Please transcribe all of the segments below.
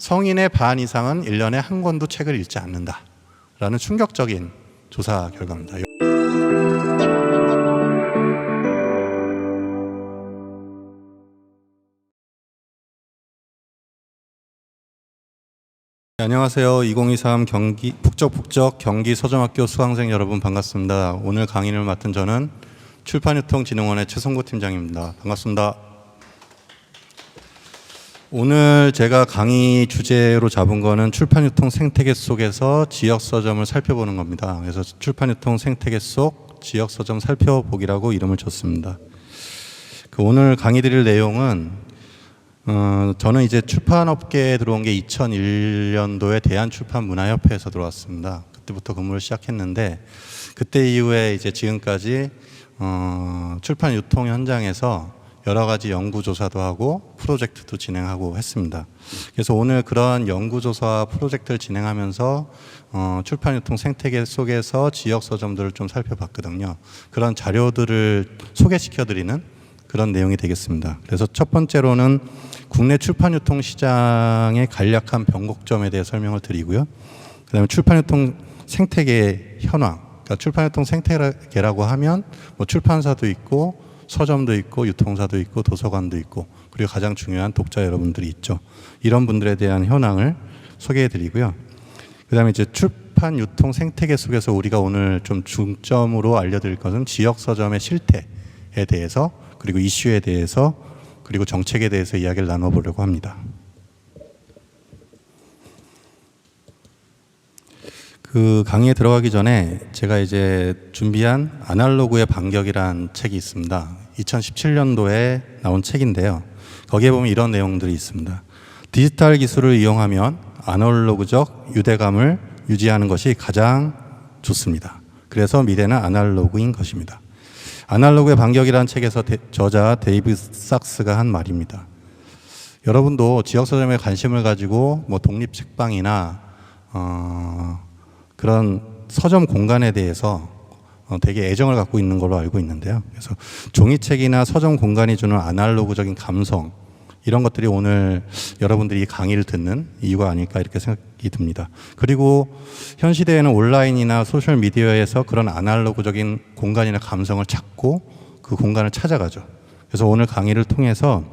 성인의 반 이상은 1년에 한 권도 책을 읽지 않는다라는 충격적인 조사 결과입니다. 안녕하세요. 2023 북적북적 경기 서점학교 수강생 여러분 반갑습니다. 오늘 강의를 맡은 저는 출판유통진흥원의 최성구 팀장입니다. 반갑습니다. 오늘 제가 강의 주제로 잡은 거는 출판유통 생태계 속에서 지역서점을 살펴보는 겁니다. 그래서 출판유통 생태계 속 지역서점 살펴보기라고 이름을 줬습니다. 오늘 강의 드릴 내용은 저는 이제 출판업계에 들어온 게 2001년도에 대한출판문화협회에서 들어왔습니다. 그때부터 근무를 시작했는데 그때 이후에 이제 지금까지 출판 유통 현장에서 여러 가지 연구조사도 하고 프로젝트도 진행하고 했습니다. 그래서 오늘 그런 연구조사 프로젝트를 진행하면서 출판 유통 생태계 속에서 지역 서점들을 좀 살펴봤거든요. 그런 자료들을 소개시켜드리는 그런 내용이 되겠습니다. 그래서 첫 번째로는 국내 출판유통 시장의 간략한 변곡점에 대해 설명을 드리고요. 그 다음에 출판유통 생태계의 현황, 그러니까 출판유통 생태계라고 하면 뭐 출판사도 있고 서점도 있고 유통사도 있고 도서관도 있고 그리고 가장 중요한 독자 여러분들이 있죠. 이런 분들에 대한 현황을 소개해 드리고요. 그 다음에 이제 출판 유통 생태계 속에서 우리가 오늘 좀 중점으로 알려드릴 것은 지역 서점의 실태에 대해서 그리고 이슈에 대해서 그리고 정책에 대해서 이야기를 나눠보려고 합니다. 그 강의에 들어가기 전에 제가 이제 준비한 아날로그의 반격이라는 책이 있습니다. 2017년도에 나온 책인데요. 거기에 보면 이런 내용들이 있습니다. 디지털 기술을 이용하면 아날로그적 유대감을 유지하는 것이 가장 좋습니다. 그래서 미래는 아날로그인 것입니다. 아날로그의 반격이라는 책에서 저자 데이비드 sak스가 한 말입니다. 여러분도 지역서점에 관심을 가지고 뭐 독립책방이나 그런 서점 공간에 대해서 되게 애정을 갖고 있는 걸로 알고 있는데요. 그래서 종이책이나 서점 공간이 주는 아날로그적인 감성 이런 것들이 오늘 여러분들이 강의를 듣는 이유가 아닐까 이렇게 생각이 듭니다. 그리고 현 시대에는 온라인이나 소셜미디어에서 그런 아날로그적인 공간이나 감성을 찾고 그 공간을 찾아가죠. 그래서 오늘 강의를 통해서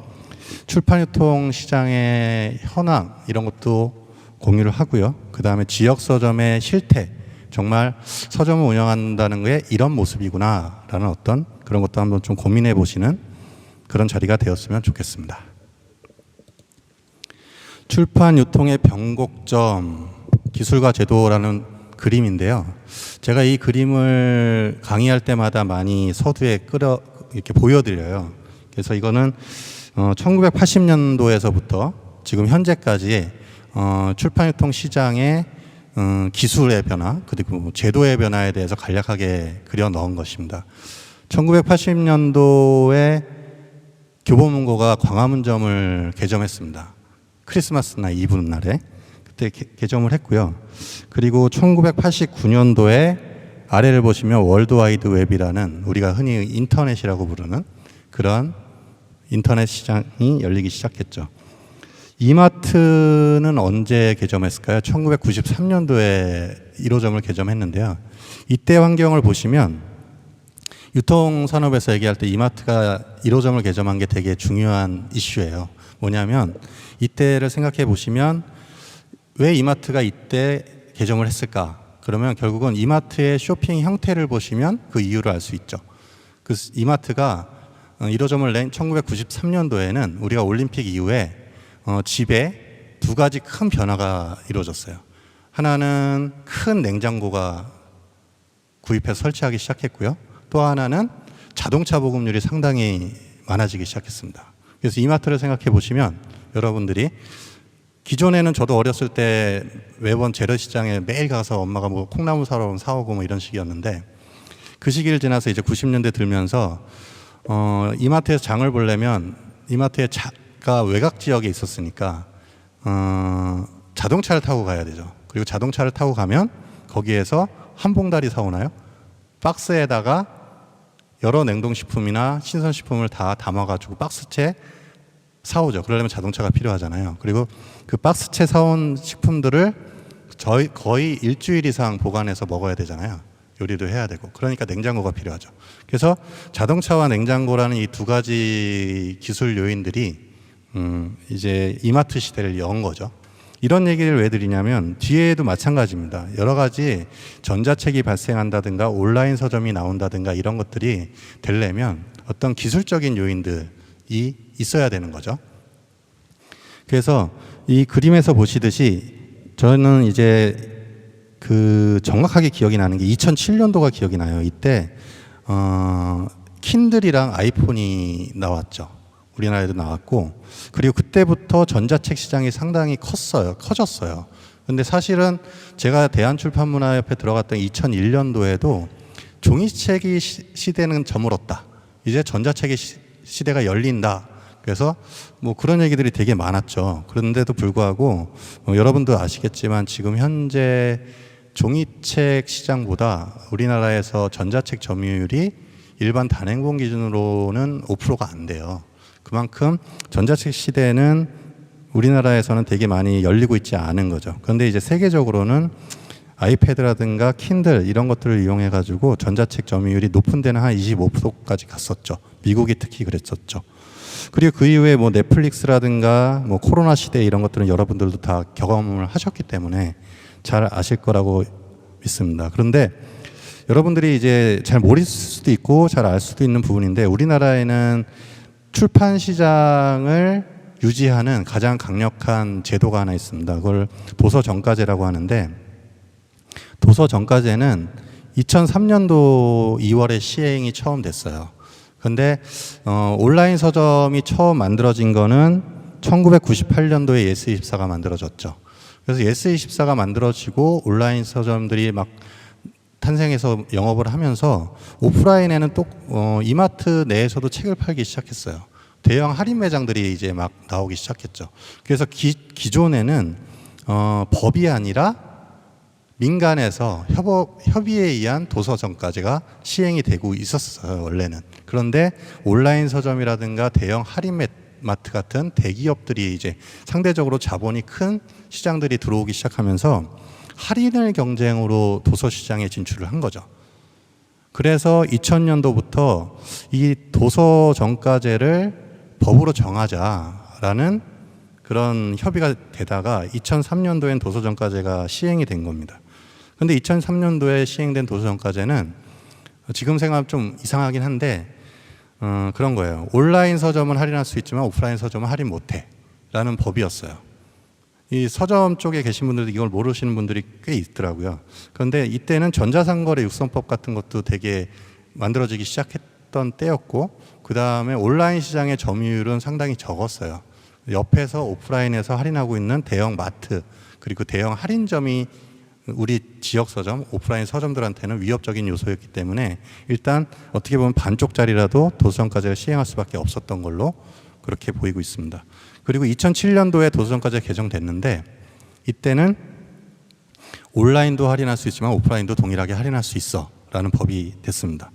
출판유통 시장의 현황 이런 것도 공유를 하고요. 그 다음에 지역서점의 실태, 정말 서점을 운영한다는 게 이런 모습이구나 라는 어떤 그런 것도 한번 좀 고민해 보시는 그런 자리가 되었으면 좋겠습니다. 출판 유통의 변곡점, 기술과 제도라는 그림인데요. 제가 이 그림을 강의할 때마다 많이 서두에 이렇게 보여드려요. 그래서 이거는 1980년도에서부터 지금 현재까지 출판 유통 시장의 기술의 변화 그리고 제도의 변화에 대해서 간략하게 그려 넣은 것입니다. 1980년도에 교보문고가 광화문점을 개점했습니다. 크리스마스나 이브 날에 그때 개점을 했고요. 그리고 1989년도에 아래를 보시면 월드와이드 웹이라는 우리가 흔히 인터넷이라고 부르는 그런 인터넷 시장이 열리기 시작했죠. 이마트는 언제 개점했을까요? 1993년도에 1호점을 개점했는데요. 이때 환경을 보시면 유통산업에서 얘기할 때 이마트가 1호점을 개점한 게 되게 중요한 이슈예요. 뭐냐면 이때를 생각해 보시면 왜 이마트가 이때 개점을 했을까? 그러면 결국은 이마트의 쇼핑 형태를 보시면 그 이유를 알 수 있죠. 그 이마트가 1호점을 낸 1993년도에는 우리가 올림픽 이후에 집에 두 가지 큰 변화가 이루어졌어요. 하나는 큰 냉장고가 구입해서 설치하기 시작했고요. 또 하나는 자동차 보급률이 상당히 많아지기 시작했습니다. 그래서 이마트를 생각해 보시면 여러분들이 기존에는 저도 어렸을 때 매번 재래시장에 매일 가서 엄마가 뭐 콩나물 사러 사오고 뭐 이런 식이었는데 그 시기를 지나서 이제 90년대 들면서 이마트에서 장을 보려면 이마트에 외곽 지역에 있었으니까 자동차를 타고 가야 되죠. 그리고 자동차를 타고 가면 거기에서 한 봉다리 사오나요? 박스에다가 여러 냉동식품이나 신선식품을 다 담아가지고 박스채 사오죠. 그러려면 자동차가 필요하잖아요. 그리고 그 박스채 사온 식품들을 거의 일주일 이상 보관해서 먹어야 되잖아요. 요리도 해야 되고. 그러니까 냉장고가 필요하죠. 그래서 자동차와 냉장고라는 이 두 가지 기술 요인들이 이제 이마트 시대를 연 거죠. 이런 얘기를 왜 드리냐면 뒤에도 마찬가지입니다. 여러 가지 전자책이 발생한다든가 온라인 서점이 나온다든가 이런 것들이 되려면 어떤 기술적인 요인들이 있어야 되는 거죠. 그래서 이 그림에서 보시듯이 저는 이제 그 정확하게 기억이 나는 게 2007년도가 기억이 나요. 이때 킨들이랑 아이폰이 나왔죠. 우리나라에도 나왔고, 그리고 그때부터 전자책 시장이 상당히 커졌어요. 근데 사실은 제가 대한출판문화협회 들어갔던 2001년도에도 종이책이 시대는 저물었다. 이제 전자책의 시대가 열린다. 그래서 뭐 그런 얘기들이 되게 많았죠. 그런데도 불구하고 여러분도 아시겠지만 지금 현재 종이책 시장보다 우리나라에서 전자책 점유율이 일반 단행본 기준으로는 5%가 안 돼요. 그만큼 전자책 시대는 우리나라에서는 되게 많이 열리고 있지 않은 거죠. 그런데 이제 세계적으로는 아이패드라든가 킨들 이런 것들을 이용해 가지고 전자책 점유율이 높은 데는 한 25%까지 갔었죠. 미국이 특히 그랬었죠. 그리고 그 이후에 뭐 넷플릭스라든가 뭐 코로나 시대 이런 것들은 여러분들도 다 경험을 하셨기 때문에 잘 아실 거라고 믿습니다. 그런데 여러분들이 이제 잘 모를 수도 있고 잘 알 수도 있는 부분인데 우리나라에는 출판 시장을 유지하는 가장 강력한 제도가 하나 있습니다. 그걸 도서정가제라고 하는데, 도서정가제는 2003년도 2월에 시행이 처음 됐어요. 그런데 온라인 서점이 처음 만들어진 거는 1998년도에 예스24가 만들어졌죠. 그래서 예스24가 만들어지고 온라인 서점들이 막 탄생해서 영업을 하면서 오프라인에는 또 이마트 내에서도 책을 팔기 시작했어요. 대형 할인 매장들이 이제 막 나오기 시작했죠. 그래서 기존에는 법이 아니라 민간에서 협의에 의한 도서정가제가 시행이 되고 있었어요, 원래는. 그런데 온라인 서점이라든가 대형 할인 마트 같은 대기업들이 이제 상대적으로 자본이 큰 시장들이 들어오기 시작하면서 할인을 경쟁으로 도서 시장에 진출을 한 거죠. 그래서 2000년도부터 이 도서 정가제를 법으로 정하자라는 그런 협의가 되다가 2003년도엔 도서 정가제가 시행이 된 겁니다. 그런데 2003년도에 시행된 도서 정가제는 지금 생각하면 좀 이상하긴 한데 그런 거예요. 온라인 서점은 할인할 수 있지만 오프라인 서점은 할인 못해 라는 법이었어요. 이 서점 쪽에 계신 분들도 이걸 모르시는 분들이 꽤 있더라고요. 그런데 이때는 전자상거래 육성법 같은 것도 되게 만들어지기 시작했던 때였고, 그 다음에 온라인 시장의 점유율은 상당히 적었어요. 옆에서 오프라인에서 할인하고 있는 대형 마트 그리고 대형 할인점이 우리 지역 서점, 오프라인 서점들한테는 위협적인 요소였기 때문에 일단 어떻게 보면 반쪽짜리라도 도서정가제를 시행할 수밖에 없었던 걸로 그렇게 보이고 있습니다. 그리고 2007년도에 도서정가제가 개정됐는데 이때는 온라인도 할인할 수 있지만 오프라인도 동일하게 할인할 수 있어 라는 법이 됐습니다.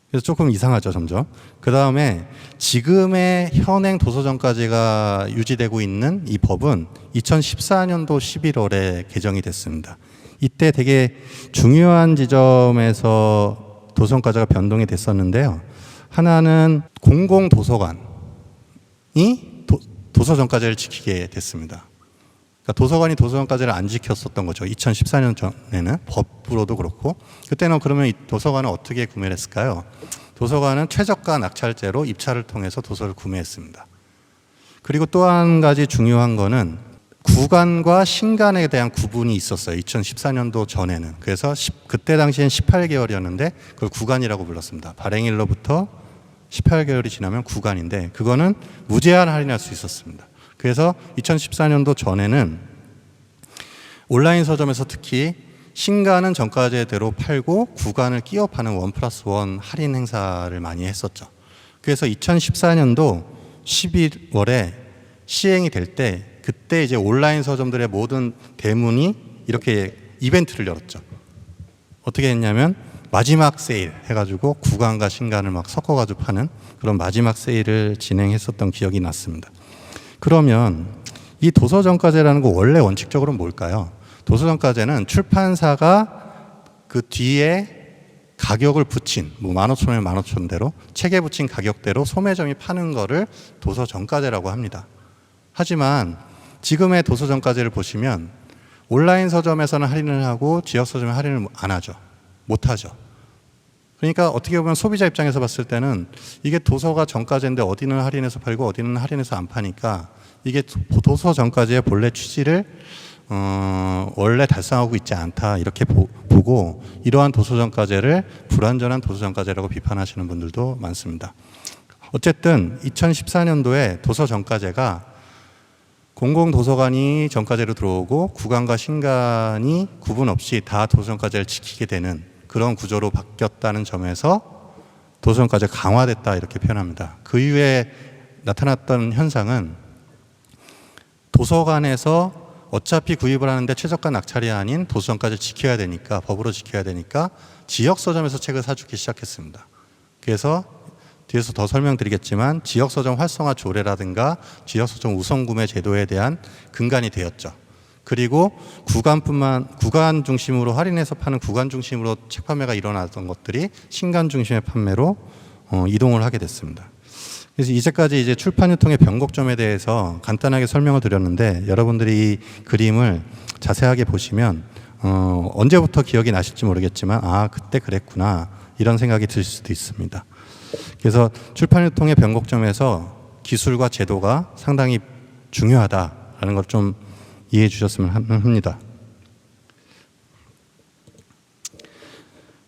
그래서 조금 이상하죠, 점점. 그 다음에 지금의 현행 도서정가제가 유지되고 있는 이 법은 2014년도 11월에 개정이 됐습니다. 이때 되게 중요한 지점에서 도서정가제가 변동이 됐었는데요. 하나는 공공도서관이 도서정가제를 지키게 됐습니다. 그러니까 도서관이 도서정가제를 안 지켰었던 거죠. 2014년 전에는 법으로도 그렇고. 그때는 그러면 이 도서관은 어떻게 구매를 했을까요? 도서관은 최저가 낙찰제로 입찰을 통해서 도서를 구매했습니다. 그리고 또 한 가지 중요한 거는 구간과 신간에 대한 구분이 있었어요. 2014년도 전에는. 그래서 그때 당시엔 18개월이었는데 그걸 구간이라고 불렀습니다. 발행일로부터 18개월이 지나면 구간인데 그거는 무제한 할인할 수 있었습니다. 그래서 2014년도 전에는 온라인 서점에서 특히 신간은 정가제대로 팔고 구간을 끼워 파는 1+1 할인 행사를 많이 했었죠. 그래서 2014년도 11월에 시행이 될 때 그때 이제 온라인 서점들의 모든 대문이 이렇게 이벤트를 열었죠. 어떻게 했냐면 마지막 세일 해가지고 구간과 신간을 막 섞어가지고 파는 그런 마지막 세일을 진행했었던 기억이 났습니다. 그러면 이 도서정가제라는 거 원래 원칙적으로 뭘까요? 도서정가제는 출판사가 그 뒤에 가격을 붙인, 뭐 15,000원이면 15,000원대로 책에 붙인 가격대로 소매점이 파는 거를 도서정가제라고 합니다. 하지만 지금의 도서정가제를 보시면 온라인 서점에서는 할인을 하고 지역 서점에 할인을 안 하죠. 못 하죠. 그러니까 어떻게 보면 소비자 입장에서 봤을 때는 이게 도서가 정가제인데 어디는 할인해서 팔고 어디는 할인해서 안 파니까 이게 도서 정가제의 본래 취지를 원래 달성하고 있지 않다 이렇게 보고 이러한 도서정가제를 불완전한 도서정가제라고 비판하시는 분들도 많습니다. 어쨌든 2014년도에 도서정가제가 공공도서관이 정가제로 들어오고 구간과 신간이 구분 없이 다 도서정가제를 지키게 되는 그런 구조로 바뀌었다는 점에서 도서정가제가 강화됐다 이렇게 표현합니다. 그 이후에 나타났던 현상은 도서관에서 어차피 구입을 하는데 최저가 낙찰이 아닌 도서정가제를 지켜야 되니까 법으로 지켜야 되니까 지역 서점에서 책을 사주기 시작했습니다. 그래서 뒤에서 더 설명드리겠지만 지역 서점 활성화 조례라든가 지역 서점 우선 구매 제도에 대한 근간이 되었죠. 그리고 구간 중심으로 할인해서 파는 구간 중심으로 책 판매가 일어났던 것들이 신간 중심의 판매로 이동을 하게 됐습니다. 그래서 이제까지 이제 출판 유통의 변곡점에 대해서 간단하게 설명을 드렸는데 여러분들이 이 그림을 자세하게 보시면 언제부터 기억이 나실지 모르겠지만 아 그때 그랬구나 이런 생각이 드실 수도 있습니다. 그래서 출판 유통의 변곡점에서 기술과 제도가 상당히 중요하다라는 걸 좀 이해해 주셨으면 합니다.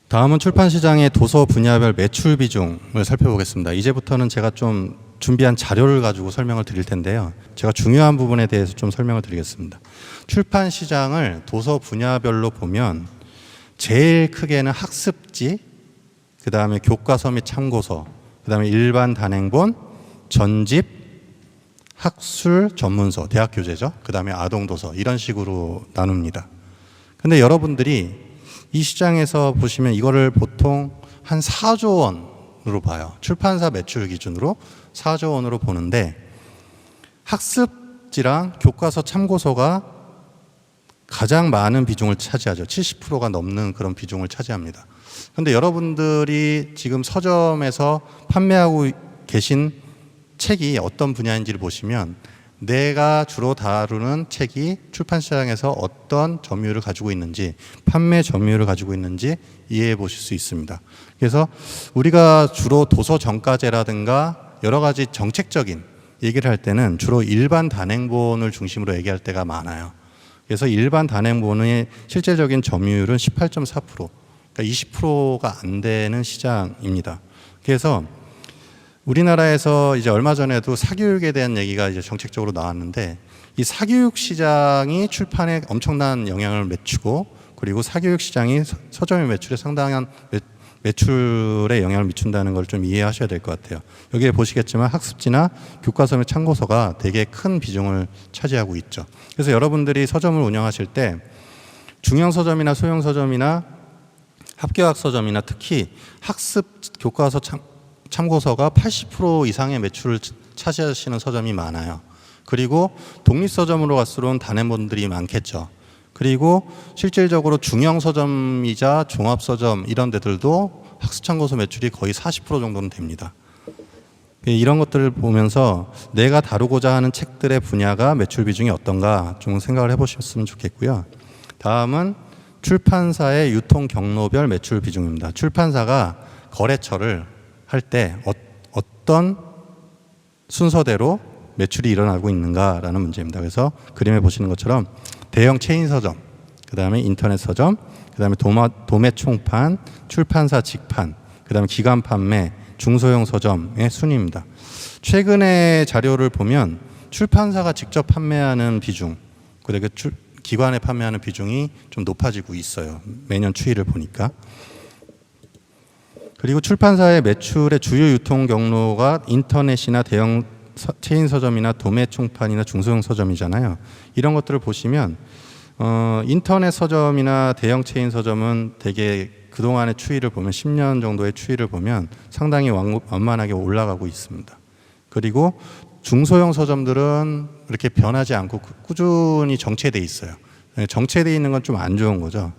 다음은 출판 시장의 도서 분야별 매출 비중을 살펴보겠습니다. 이제부터는 제가 좀 준비한 자료를 가지고 설명을 드릴 텐데요. 제가 중요한 부분에 대해서 좀 설명을 드리겠습니다. 출판 시장을 도서 분야별로 보면 제일 크게는 학습지, 그 다음에 교과서 및 참고서, 그 다음에 일반 단행본, 전집, 학술 전문서, 대학 교재죠. 그 다음에 아동도서 이런 식으로 나눕니다. 근데 여러분들이 이 시장에서 보시면 이거를 보통 한 4조 원으로 봐요. 출판사 매출 기준으로 4조 원으로 보는데 학습지랑 교과서 참고서가 가장 많은 비중을 차지하죠. 70%가 넘는 그런 비중을 차지합니다. 그런데 여러분들이 지금 서점에서 판매하고 계신 책이 어떤 분야인지를 보시면 내가 주로 다루는 책이 출판 시장에서 어떤 점유율을 가지고 있는지, 판매 점유율을 가지고 있는지 이해해 보실 수 있습니다. 그래서 우리가 주로 도서 정가제라든가 여러 가지 정책적인 얘기를 할 때는 주로 일반 단행본을 중심으로 얘기할 때가 많아요. 그래서 일반 단행본의 실제적인 점유율은 18.4%, 그러니까 20%가 안 되는 시장입니다. 그래서 우리나라에서 이제 얼마 전에도 사교육에 대한 얘기가 이제 정책적으로 나왔는데 이 사교육 시장이 출판에 엄청난 영향을 미치고 그리고 사교육 시장이 서점의 매출에 상당한 매출에 영향을 미친다는 걸 좀 이해하셔야 될 것 같아요. 여기에 보시겠지만 학습지나 교과서 및 참고서가 되게 큰 비중을 차지하고 있죠. 그래서 여러분들이 서점을 운영하실 때 중형 서점이나 소형 서점이나 합격학 서점이나 특히 학습 교과서 참고서가 80% 이상의 매출을 차지하시는 서점이 많아요. 그리고 독립서점으로 갈수록 단행본들이 많겠죠. 그리고 실질적으로 중형 서점이자 종합서점 이런 데들도 학습참고서 매출이 거의 40% 정도는 됩니다. 이런 것들을 보면서 내가 다루고자 하는 책들의 분야가 매출 비중이 어떤가 좀 생각을 해보셨으면 좋겠고요. 다음은 출판사의 유통 경로별 매출 비중입니다. 출판사가 거래처를 할 때 어떤 순서대로 매출이 일어나고 있는가라는 문제입니다. 그래서 그림에 보시는 것처럼 대형 체인 서점, 그 다음에 인터넷 서점, 그 다음에 도매 총판, 출판사 직판, 그 다음에 기관 판매, 중소형 서점의 순위입니다. 최근의 자료를 보면 출판사가 직접 판매하는 비중, 그리고 기관에 판매하는 비중이 좀 높아지고 있어요. 매년 추이를 보니까. 그리고 출판사의 매출의 주요 유통 경로가 인터넷이나 대형 체인 서점이나 도매 총판이나 중소형 서점이잖아요. 이런 것들을 보시면 인터넷 서점이나 대형 체인 서점은 되게 그동안의 추이를 보면 10년 정도의 추이를 보면 상당히 완만하게 올라가고 있습니다. 그리고 중소형 서점들은 이렇게 변하지 않고 꾸준히 정체돼 있어요. 정체돼 있는 건 좀 안 좋은 거죠.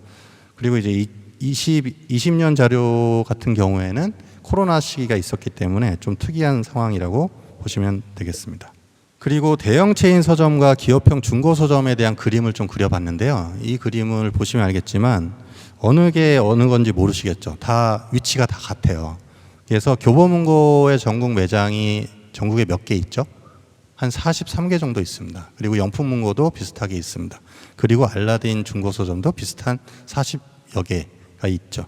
그리고 이제 20년 자료 같은 경우에는 코로나 시기가 있었기 때문에 좀 특이한 상황이라고 보시면 되겠습니다. 그리고 대형 체인 서점과 기업형 중고 서점에 대한 그림을 좀 그려봤는데요. 이 그림을 보시면 알겠지만 어느 게 어느 건지 모르시겠죠. 다 위치가 다 같아요. 그래서 교보문고의 전국 매장이 전국에 몇 개 있죠? 한 43개 정도 있습니다. 그리고 영풍문고도 비슷하게 있습니다. 그리고 알라딘 중고 서점도 비슷한 40여 개가 있죠.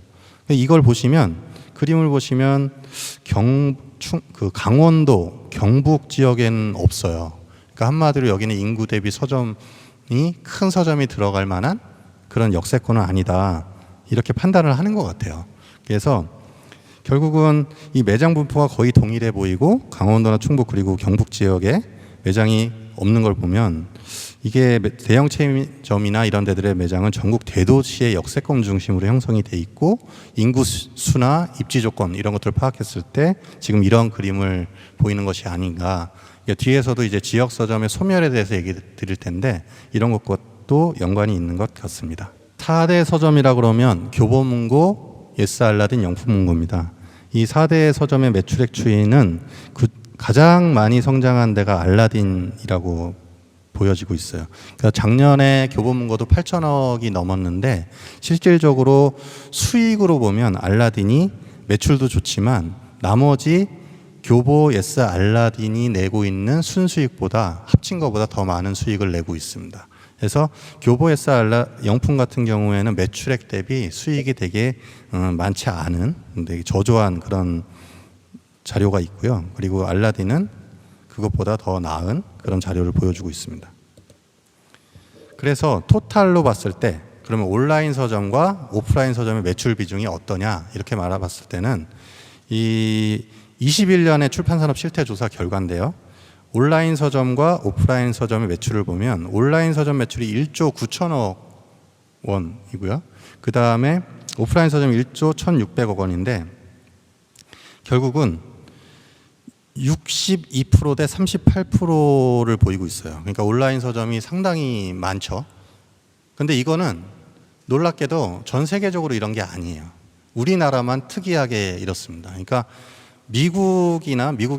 이걸 보시면, 그림을 보시면 강원도, 경북 지역에는 없어요. 그러니까 한마디로 여기는 인구 대비 서점이 큰 서점이 들어갈 만한 그런 역세권은 아니다. 이렇게 판단을 하는 것 같아요. 그래서 결국은 이 매장 분포가 거의 동일해 보이고 강원도나 충북 그리고 경북 지역에 매장이 없는 걸 보면 이게 대형 체인점이나 이런 데들의 매장은 전국 대도시의 역세권 중심으로 형성이 돼 있고 인구 수나 입지 조건 이런 것들을 파악했을 때 지금 이런 그림을 보이는 것이 아닌가. 뒤에서도 이제 지역 서점의 소멸에 대해서 얘기 드릴 텐데 이런 것과도 연관이 있는 것 같습니다. 4대 서점이라 그러면 교보문고, 예스알라딘, 영풍문고입니다. 이 4대 서점의 매출액 추이는 가장 많이 성장한 데가 알라딘이라고 보여지고 있어요. 그러니까 작년에 교보문고도 8천억이 넘었는데 실질적으로 수익으로 보면 알라딘이 매출도 좋지만 나머지 교보, 예스, 알라딘이 내고 있는 순수익보다 합친 것보다 더 많은 수익을 내고 있습니다. 그래서 교보, 예스, 영풍 같은 경우에는 매출액 대비 수익이 되게 많지 않은 되게 저조한 그런 자료가 있고요. 그리고 알라딘은 그것보다 더 나은 그런 자료를 보여주고 있습니다. 그래서 토탈로 봤을 때 그러면 온라인 서점과 오프라인 서점의 매출 비중이 어떠냐 이렇게 말해봤을 때는 이 21년의 출판산업 실태조사 결과인데요. 온라인 서점과 오프라인 서점의 매출을 보면 온라인 서점 매출이 1조 9천억 원이고요. 그 다음에 오프라인 서점 1조 1,600억 원인데 결국은 62%대 38%를 보이고 있어요. 그러니까 온라인 서점이 상당히 많죠. 근데 이거는 놀랍게도 전 세계적으로 이런 게 아니에요. 우리나라만 특이하게 이렇습니다. 그러니까 미국이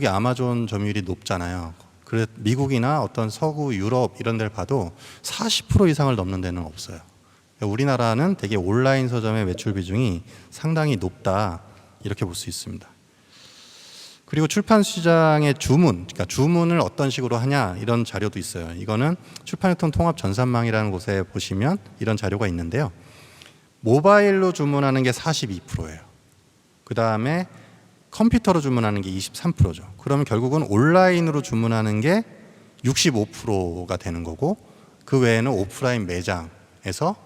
아마존 점유율이 높잖아요. 그래 미국이나 어떤 서구 유럽 이런 데를 봐도 40% 이상을 넘는 데는 없어요. 우리나라는 되게 온라인 서점의 매출 비중이 상당히 높다 이렇게 볼 수 있습니다. 그리고 출판 시장의 그러니까 주문을 어떤 식으로 하냐 이런 자료도 있어요. 이거는 출판유통 통합 전산망이라는 곳에 보시면 이런 자료가 있는데요. 모바일로 주문하는 게 42%예요. 그 다음에 컴퓨터로 주문하는 게 23%죠. 그러면 결국은 온라인으로 주문하는 게 65%가 되는 거고 그 외에는 오프라인 매장에서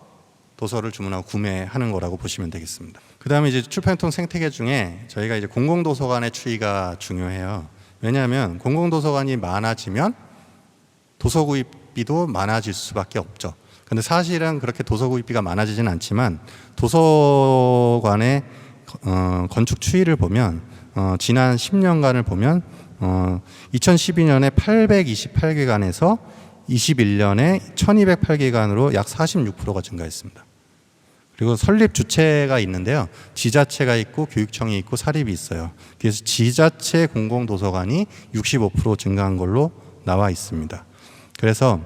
도서를 주문하고 구매하는 거라고 보시면 되겠습니다. 그 다음에 이제 출판유통 생태계 중에 저희가 이제 공공도서관의 추이가 중요해요. 왜냐하면 공공도서관이 많아지면 도서 구입비도 많아질 수밖에 없죠. 근데 사실은 그렇게 도서 구입비가 많아지진 않지만 도서관의 건축 추이를 보면 지난 10년간을 보면 2012년에 828개관에서 21년에 1208개관으로 약 46%가 증가했습니다. 그리고 설립 주체가 있는데요. 지자체가 있고 교육청이 있고 사립이 있어요. 그래서 지자체 공공도서관이 65% 증가한 걸로 나와 있습니다. 그래서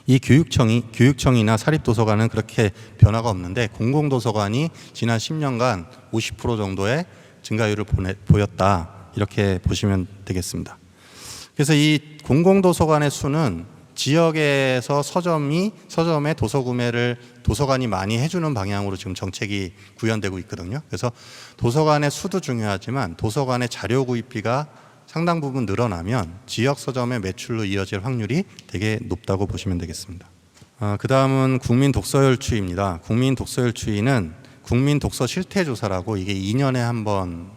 이 교육청이나 사립도서관은 그렇게 변화가 없는데 공공도서관이 지난 10년간 50% 정도의 증가율을 보였다 이렇게 보시면 되겠습니다. 그래서 이 공공도서관의 수는 지역에서 서점의 도서 구매를 도서관이 많이 해주는 방향으로 지금 정책이 구현되고 있거든요. 그래서 도서관의 수도 중요하지만 도서관의 자료 구입비가 상당 부분 늘어나면 지역 서점의 매출로 이어질 확률이 되게 높다고 보시면 되겠습니다. 그 다음은 국민 독서율 추이입니다. 국민 독서율 추이는 국민 독서 실태 조사라고 이게 2년에 한 번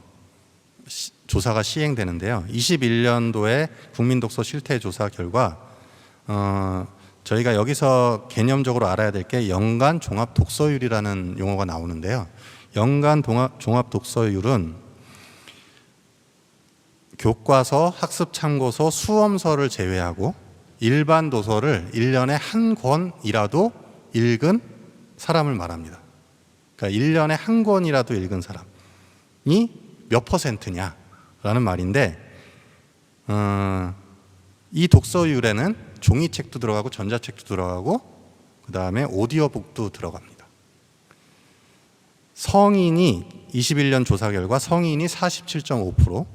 조사가 시행되는데요. 21년도에 국민 독서 실태 조사 결과 저희가 여기서 개념적으로 알아야 될 게 연간 종합 독서율이라는 용어가 나오는데요. 연간 종합 독서율은 교과서, 학습 참고서, 수험서를 제외하고 일반 도서를 1년에 한 권이라도 읽은 사람을 말합니다. 그러니까 1년에 한 권이라도 읽은 사람이 몇 퍼센트냐라는 말인데, 이 독서율에는 종이책도 들어가고 전자책도 들어가고 그 다음에 오디오북도 들어갑니다. 성인이 21년 조사 결과 성인이 47.5%,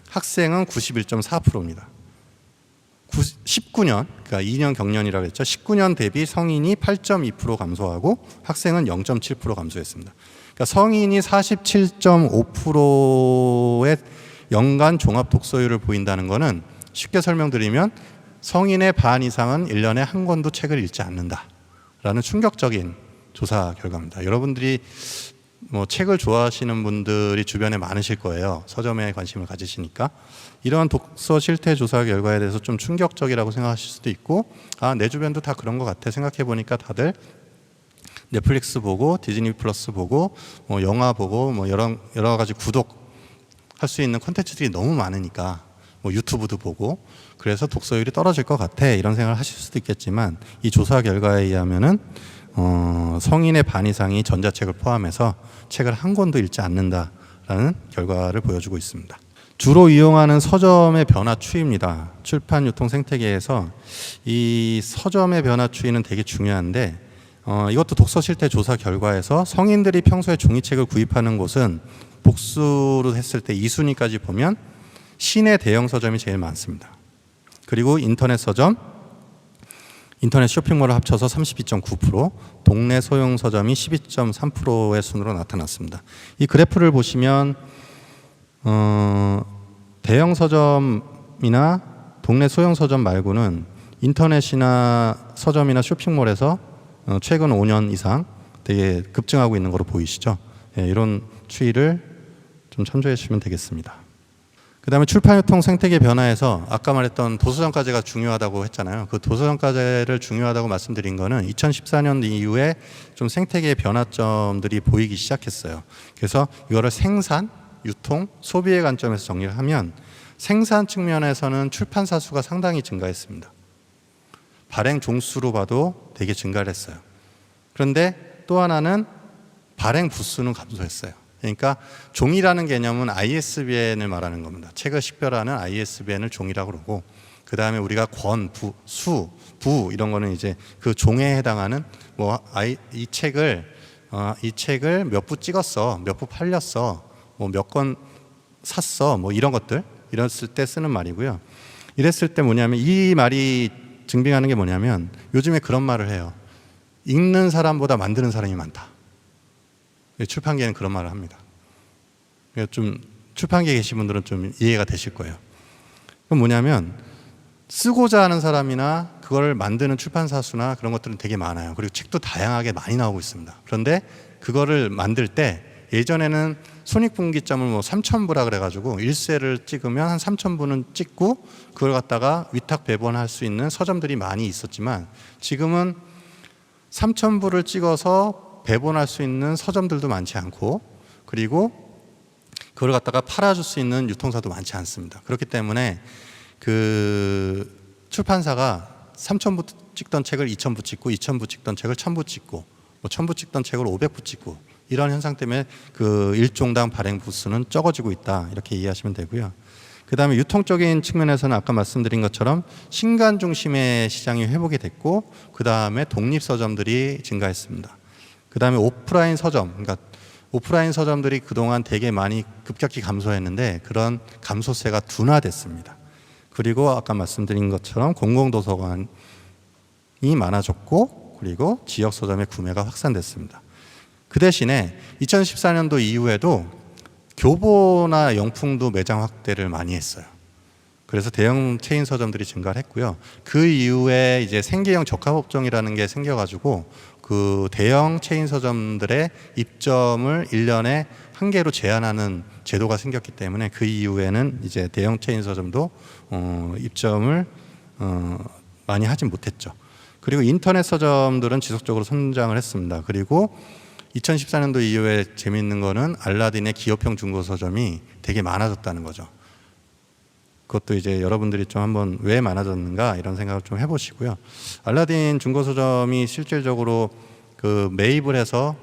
학생은 91.4%입니다. 19년, 그러니까 2년 경년이라고 했죠. 19년 대비 성인이 8.2% 감소하고 학생은 0.7% 감소했습니다. 그러니까 성인이 47.5%의 연간 종합 독서율을 보인다는 것은 쉽게 설명드리면 성인의 반 이상은 1년에 한 권도 책을 읽지 않는다라는 충격적인 조사 결과입니다. 여러분들이 뭐 책을 좋아하시는 분들이 주변에 많으실 거예요. 서점에 관심을 가지시니까. 이런 독서 실태 조사 결과에 대해서 좀 충격적이라고 생각하실 수도 있고, 내 주변도 다 그런 것 같아. 생각해 보니까 다들 넷플릭스 보고 디즈니 플러스 보고 영화 보고 여러 가지 구독할 수 있는 콘텐츠들이 너무 많으니까 유튜브도 보고 그래서 독서율이 떨어질 것 같아, 이런 생각을 하실 수도 있겠지만, 이 조사 결과에 의하면은 성인의 반 이상이 전자책을 포함해서 책을 한 권도 읽지 않는다라는 결과를 보여주고 있습니다. 주로 이용하는 서점의 변화 추이입니다. 출판 유통 생태계에서 이 서점의 변화 추이는 되게 중요한데, 이것도 독서 실태 조사 결과에서 성인들이 평소에 종이책을 구입하는 곳은 복수로 했을 때 2순위까지 보면 시내 대형 서점이 제일 많습니다. 그리고 인터넷 서점, 인터넷 쇼핑몰을 합쳐서 32.9%, 동네 소형 서점이 12.3%의 순으로 나타났습니다. 이 그래프를 보시면 대형 서점이나 동네 소형 서점 말고는 인터넷이나 서점이나 쇼핑몰에서 최근 5년 이상 되게 급증하고 있는 것으로 보이시죠? 이런 추이를 좀 참조해 주시면 되겠습니다. 그 다음에 출판유통 생태계 변화에서 아까 말했던 도서정가제가 중요하다고 했잖아요. 그 도서정가제를 중요하다고 말씀드린 거는 2014년 이후에 좀 생태계의 변화점들이 보이기 시작했어요. 그래서 이거를 생산, 유통, 소비의 관점에서 정리를 하면 생산 측면에서는 출판사 수가 상당히 증가했습니다. 발행 종수로 봐도 되게 증가를 했어요. 그런데 또 하나는 발행 부수는 감소했어요. 그러니까 종이라는 개념은 ISBN을 말하는 겁니다. 책을 식별하는 ISBN을 종이라고 그러고, 그 다음에 우리가 권, 부, 수, 부 이런 거는 이제 그 종에 해당하는 이 책을 몇 부 찍었어, 몇 부 팔렸어, 몇 권 샀어, 이런 것들, 이랬을 때 쓰는 말이고요. 이랬을 때 뭐냐면, 이 말이 증빙하는 게 뭐냐면 요즘에 그런 말을 해요. 읽는 사람보다 만드는 사람이 많다. 출판계는 그런 말을 합니다. 좀 출판계에 계신 분들은 좀 이해가 되실 거예요. 그건 뭐냐면 쓰고자 하는 사람이나 그걸 만드는 출판사 수나 그런 것들은 되게 많아요. 그리고 책도 다양하게 많이 나오고 있습니다. 그런데 그거를 만들 때 예전에는 손익분기점을 3,000부라 그래가지고 일세를 찍으면 한 3,000부는 찍고 그걸 갖다가 위탁 배분할 수 있는 서점들이 많이 있었지만, 지금은 3,000부를 찍어서 배분할 수 있는 서점들도 많지 않고, 그리고 그걸 갖다가 팔아줄 수 있는 유통사도 많지 않습니다. 그렇기 때문에 그 출판사가 3,000부 찍던 책을 2,000부 찍고, 2,000부 찍던 책을 1,000부 찍고, 1,000부 찍던 책을 500부 찍고, 이런 현상 때문에 그 일종당 발행 부수는 적어지고 있다, 이렇게 이해하시면 되고요. 그 다음에 유통적인 측면에서는 아까 말씀드린 것처럼 신간 중심의 시장이 회복이 됐고, 그 다음에 독립서점들이 증가했습니다. 그 다음에 오프라인 서점, 그러니까 오프라인 서점들이 그동안 되게 많이 급격히 감소했는데 그런 감소세가 둔화됐습니다. 그리고 아까 말씀드린 것처럼 공공도서관이 많아졌고, 그리고 지역 서점의 구매가 확산됐습니다. 그 대신에 2014년도 이후에도 교보나 영풍도 매장 확대를 많이 했어요. 그래서 대형 체인 서점들이 증가를 했고요. 그 이후에 이제 생계형 적합업종이라는 게 생겨가지고 그 대형 체인 서점들의 입점을 1년에 한 개로 제한하는 제도가 생겼기 때문에 그 이후에는 이제 대형 체인 서점도 입점을 많이 하진 못했죠. 그리고 인터넷 서점들은 지속적으로 성장을 했습니다. 그리고 2014년도 이후에 재미있는 거는 알라딘의 기업형 중고 서점이 되게 많아졌다는 거죠. 그것도 이제 여러분들이 좀 한번 왜 많아졌는가 이런 생각을 좀 해보시고요. 알라딘 중고서점이 실질적으로 그 매입을 해서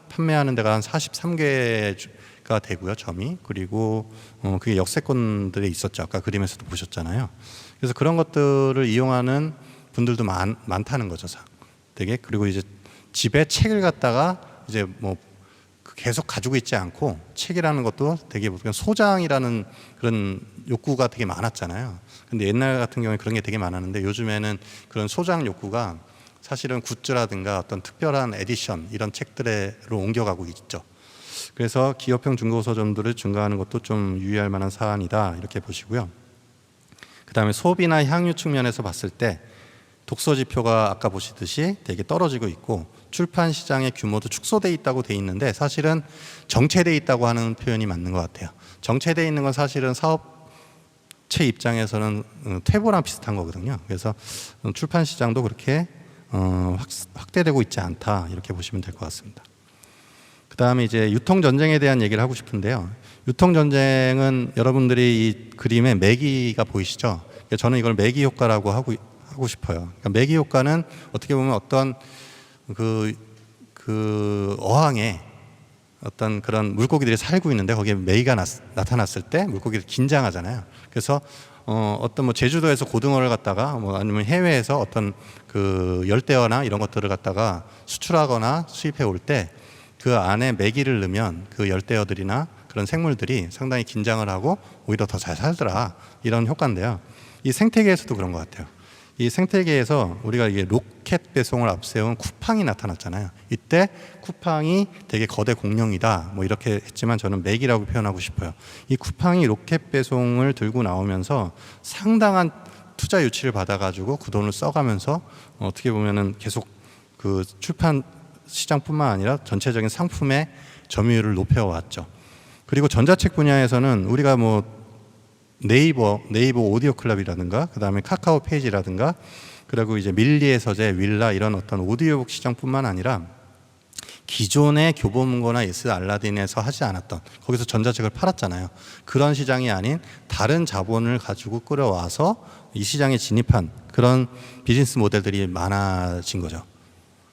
판매하는 데가 한 43개가 되고요, 점이. 그리고 그게 역세권들에 있었죠. 아까 그림에서도 보셨잖아요. 그래서 그런 것들을 이용하는 분들도 많다는 거죠, 되게. 그리고 이제 집에 책을 갖다가 이제 뭐 계속 가지고 있지 않고 책이라는 것도 되게 소장이라는 그런 욕구가 되게 많았잖아요. 근데 옛날 같은 경우에 그런 게 되게 많았는데 요즘에는 그런 소장 욕구가 사실은 굿즈라든가 어떤 특별한 에디션 이런 책들로 옮겨가고 있죠. 그래서 기업형 중고서점들을 증가하는 것도 좀 유의할 만한 사안이다 이렇게 보시고요. 그 다음에 소비나 향유 측면에서 봤을 때 독서 지표가 아까 보시듯이 되게 떨어지고 있고 출판 시장의 규모도 축소돼 있다고 돼 있는데 사실은 정체돼 있다고 하는 표현이 맞는 것 같아요. 정체돼 있는 건 사실은 사업체 입장에서는 퇴보랑 비슷한 거거든요. 그래서 출판 시장도 그렇게 확대되고 있지 않다 이렇게 보시면 될 것 같습니다. 그 다음에 이제 유통 전쟁에 대한 얘기를 하고 싶은데요. 유통 전쟁은 여러분들이 이 그림에 매기가 보이시죠? 저는 이걸 매기 효과라고 하고 싶어요. 그러니까 매기 효과는 어떻게 보면 어떤 그 어항에 어떤 그런 물고기들이 살고 있는데 거기에 매기가 나타났을 때 물고기들이 긴장하잖아요. 그래서 어떤 뭐 제주도에서 고등어를 갖다가 뭐 아니면 해외에서 어떤 그 열대어나 이런 것들을 갖다가 수출하거나 수입해 올 때 그 안에 매기를 넣으면 그 열대어들이나 그런 생물들이 상당히 긴장을 하고 오히려 더 잘 살더라 이런 효과인데요. 이 생태계에서도 그런 것 같아요. 이 생태계에서 우리가 이게 로켓 배송을 앞세운 쿠팡이 나타났잖아요. 이때 쿠팡이 되게 거대 공룡이다 뭐 이렇게 했지만 저는 매기라고 표현하고 싶어요. 이 쿠팡이 로켓 배송을 들고 나오면서 상당한 투자 유치를 받아가지고 그 돈을 써가면서 어떻게 보면은 계속 그 출판 시장뿐만 아니라 전체적인 상품의 점유율을 높여왔죠. 그리고 전자책 분야에서는 우리가 뭐 네이버 오디오 클럽이라든가 그 다음에 카카오 페이지라든가 그리고 이제 밀리의 서재, 윌라 이런 어떤 오디오북 시장뿐만 아니라 기존의 교보문고나 예스 알라딘에서 하지 않았던 거기서 전자책을 팔았잖아요. 그런 시장이 아닌 다른 자본을 가지고 끌어와서 이 시장에 진입한 그런 비즈니스 모델들이 많아진 거죠.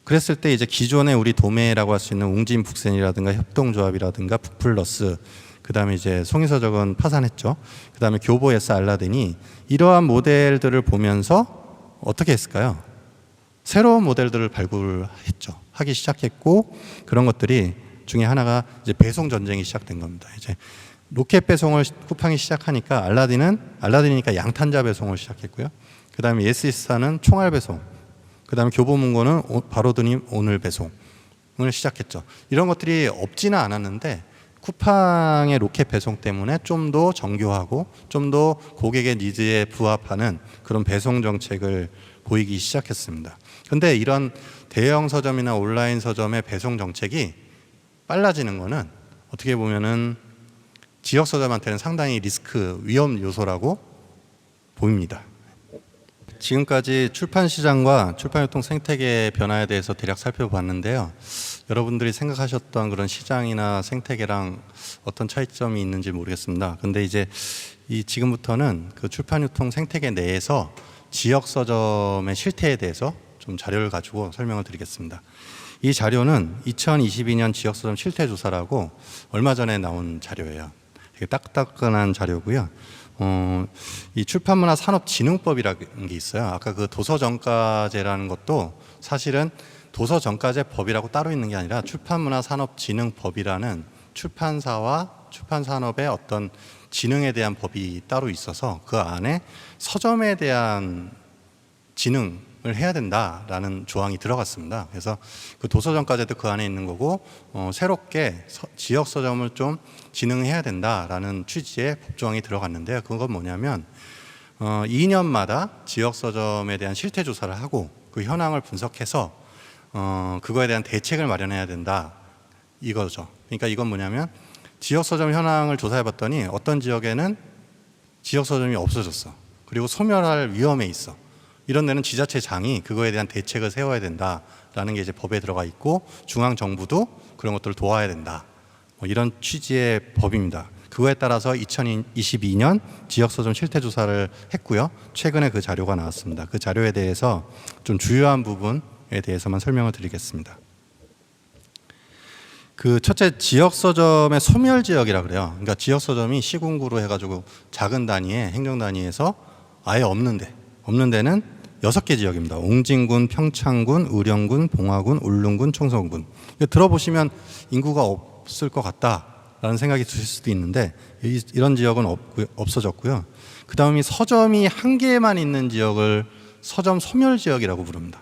그랬을 때 이제 기존의 우리 도매라고 할 수 있는 웅진북센이라든가 협동조합이라든가 북플러스 그 다음에 이제 송희서적은 파산했죠. 그 다음에 교보 예스 알라딘이 이러한 모델들을 보면서 어떻게 했을까요? 새로운 모델들을 발굴했죠. 하기 시작했고 그런 것들이 중에 하나가 이제 배송 전쟁이 시작된 겁니다. 이제 로켓 배송을 쿠팡이 시작하니까 알라딘이니까 양탄자 배송을 시작했고요. 그 다음에 예스24는 총알 배송. 그 다음에 교보문고는 바로드니 오늘 배송을 시작했죠. 이런 것들이 없지는 않았는데 쿠팡의 로켓 배송 때문에 좀 더 정교하고 좀 더 고객의 니즈에 부합하는 그런 배송 정책을 보이기 시작했습니다. 그런데 이런 대형 서점이나 온라인 서점의 배송 정책이 빨라지는 거는 어떻게 보면은 지역 서점한테는 상당히 위험 요소라고 보입니다. 지금까지 출판 시장과 출판유통 생태계의 변화에 대해서 대략 살펴봤는데요. 여러분들이 생각하셨던 그런 시장이나 생태계랑 어떤 차이점이 있는지 모르겠습니다. 근데 이제 지금부터는 그 출판유통 생태계 내에서 지역 서점의 실태에 대해서 좀 자료를 가지고 설명을 드리겠습니다. 이 자료는 2022년 지역 서점 실태 조사라고 얼마 전에 나온 자료예요. 되게 따끈한 자료고요. 이 출판문화산업진흥법이라는 게 있어요. 아까 그 도서정가제라는 것도 사실은 도서정가제 법이라고 따로 있는 게 아니라 출판문화산업진흥법이라는 출판사와 출판산업의 어떤 진흥에 대한 법이 따로 있어서 그 안에 서점에 대한 진흥을 해야 된다라는 조항이 들어갔습니다. 그래서 그 도서정가제도 그 안에 있는 거고 새롭게 지역 서점을 좀 진흥해야 된다라는 취지의 법조항이 들어갔는데요. 그건 뭐냐면 2년마다 지역 서점에 대한 실태 조사를 하고 그 현황을 분석해서 그거에 대한 대책을 마련해야 된다 이거죠. 그러니까 이건 뭐냐면 지역 서점 현황을 조사해 봤더니 어떤 지역에는 지역 서점이 없어졌어. 그리고 소멸할 위험에 있어. 이런 데는 지자체장이 그거에 대한 대책을 세워야 된다라는 게 이제 법에 들어가 있고 중앙 정부도 그런 것들을 도와야 된다. 뭐 이런 취지의 법입니다. 그거에 따라서 2022년 지역서점 실태조사를 했고요. 최근에 그 자료가 나왔습니다. 그 자료에 대해서 좀 주요한 부분에 대해서만 설명을 드리겠습니다. 그 첫째, 지역서점의 소멸지역이라 그래요. 그러니까 지역서점이 시군구로 해가지고 작은 단위의 행정 단위에서 아예 없는 데는 6개 지역입니다. 옹진군, 평창군, 의령군, 봉화군, 울릉군, 청송군. 들어보시면 인구가 없을 것 같다라는 생각이 드실 수도 있는데 이런 지역은 없어졌고요. 그 다음이 서점이 한 개만 있는 지역을 서점 소멸지역이라고 부릅니다.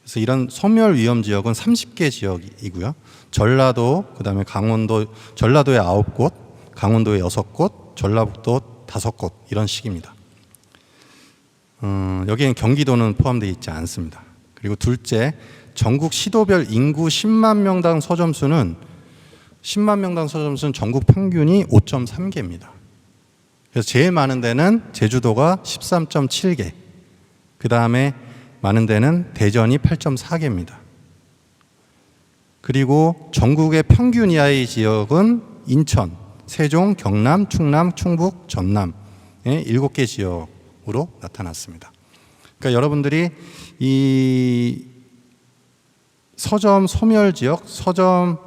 그래서 이런 소멸 위험 지역은 30개 지역이고요. 전라도, 그 다음에 강원도, 전라도에 9곳, 강원도에 6곳, 전라북도 5곳 이런 식입니다. 여기엔 경기도는 포함되어 있지 않습니다. 그리고 둘째, 전국 시도별 인구 10만 명당 서점수는 전국 평균이 5.3개입니다. 그래서 제일 많은 데는 제주도가 13.7개, 그 다음에 많은 데는 대전이 8.4개입니다. 그리고 전국의 평균 이하의 지역은 인천, 세종, 경남, 충남, 충북, 전남의 7개 지역으로 나타났습니다. 그러니까 여러분들이 이 서점 소멸 지역, 서점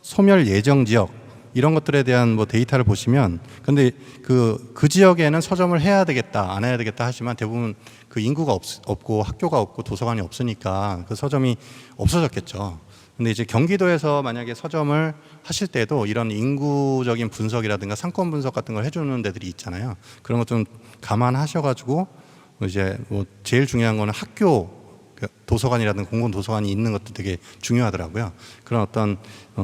소멸 예정 지역 이런 것들에 대한 뭐 데이터를 보시면, 근데 그 지역에는 서점을 해야 되겠다, 안 해야 되겠다 하지만 대부분 그 인구가 없고 학교가 없고 도서관이 없으니까 그 서점이 없어졌겠죠. 근데 이제 경기도에서 만약에 서점을 하실 때도 이런 인구적인 분석이라든가 상권 분석 같은 걸 해주는 데들이 있잖아요. 그런 것 좀 감안하셔가지고 이제 뭐 제일 중요한 거는 학교 도서관이라든가 공공 도서관이 있는 것도 되게 중요하더라고요. 그런 어떤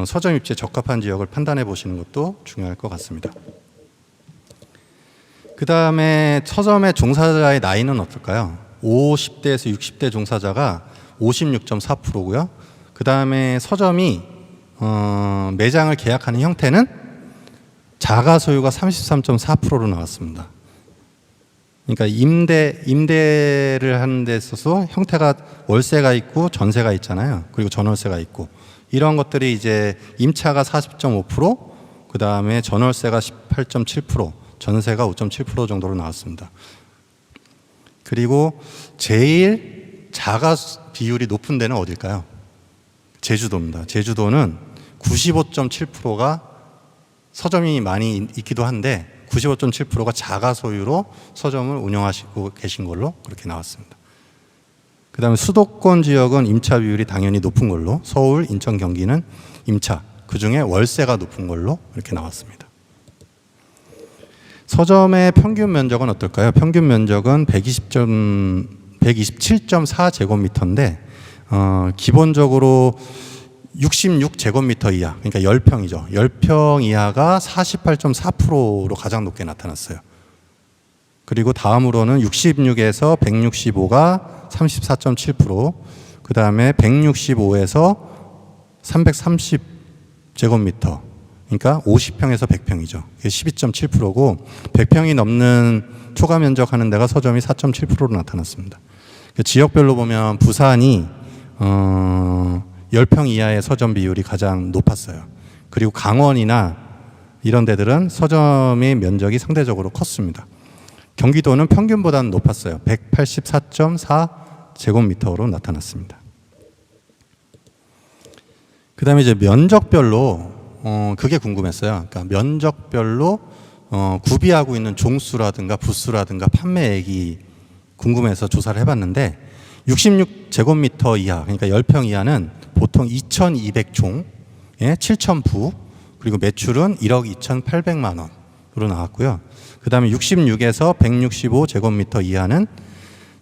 서점 입지에 적합한 지역을 판단해 보시는 것도 중요할 것 같습니다. 그 다음에 서점의 종사자의 나이는 어떨까요? 50대에서 60대 종사자가 56.4%고요. 그 다음에 서점이 매장을 계약하는 형태는 자가 소유가 33.4%로 나왔습니다. 그러니까 임대를 하는 데 있어서 형태가 월세가 있고 전세가 있잖아요. 그리고 전월세가 있고 이런 것들이 이제 임차가 40.5%, 그 다음에 전월세가 18.7%, 전세가 5.7% 정도로 나왔습니다. 그리고 제일 자가 비율이 높은 데는 어딜까요? 제주도입니다. 제주도는 95.7%가 서점이 많이 있기도 한데 95.7%가 자가 소유로 서점을 운영하시고 계신 걸로 그렇게 나왔습니다. 그 다음에 수도권 지역은 임차 비율이 당연히 높은 걸로, 서울, 인천, 경기는 임차, 그 중에 월세가 높은 걸로 이렇게 나왔습니다. 서점의 평균 면적은 어떨까요? 평균 면적은 127.4제곱미터인데 기본적으로 66제곱미터 이하, 그러니까 10평이죠. 10평 이하가 48.4%로 가장 높게 나타났어요. 그리고 다음으로는 66에서 165가 34.7%, 그 다음에 165에서 330제곱미터, 그러니까 50평에서 100평이죠. 그게 12.7%고 100평이 넘는 초과 면적 하는 데가 서점이 4.7%로 나타났습니다. 지역별로 보면 부산이 10평 이하의 서점 비율이 가장 높았어요. 그리고 강원이나 이런 데들은 서점의 면적이 상대적으로 컸습니다. 경기도는 평균보다는 높았어요. 184.4제곱미터로 나타났습니다. 그 다음에 이제 면적별로 그게 궁금했어요. 그러니까 면적별로 구비하고 있는 종수라든가 부수라든가 판매액이 궁금해서 조사를 해봤는데 66제곱미터 이하, 그러니까 10평 이하는 보통 2,200종에 7,000부, 그리고 매출은 1억 2,800만 원으로 나왔고요. 그 다음에 66에서 165제곱미터 이하는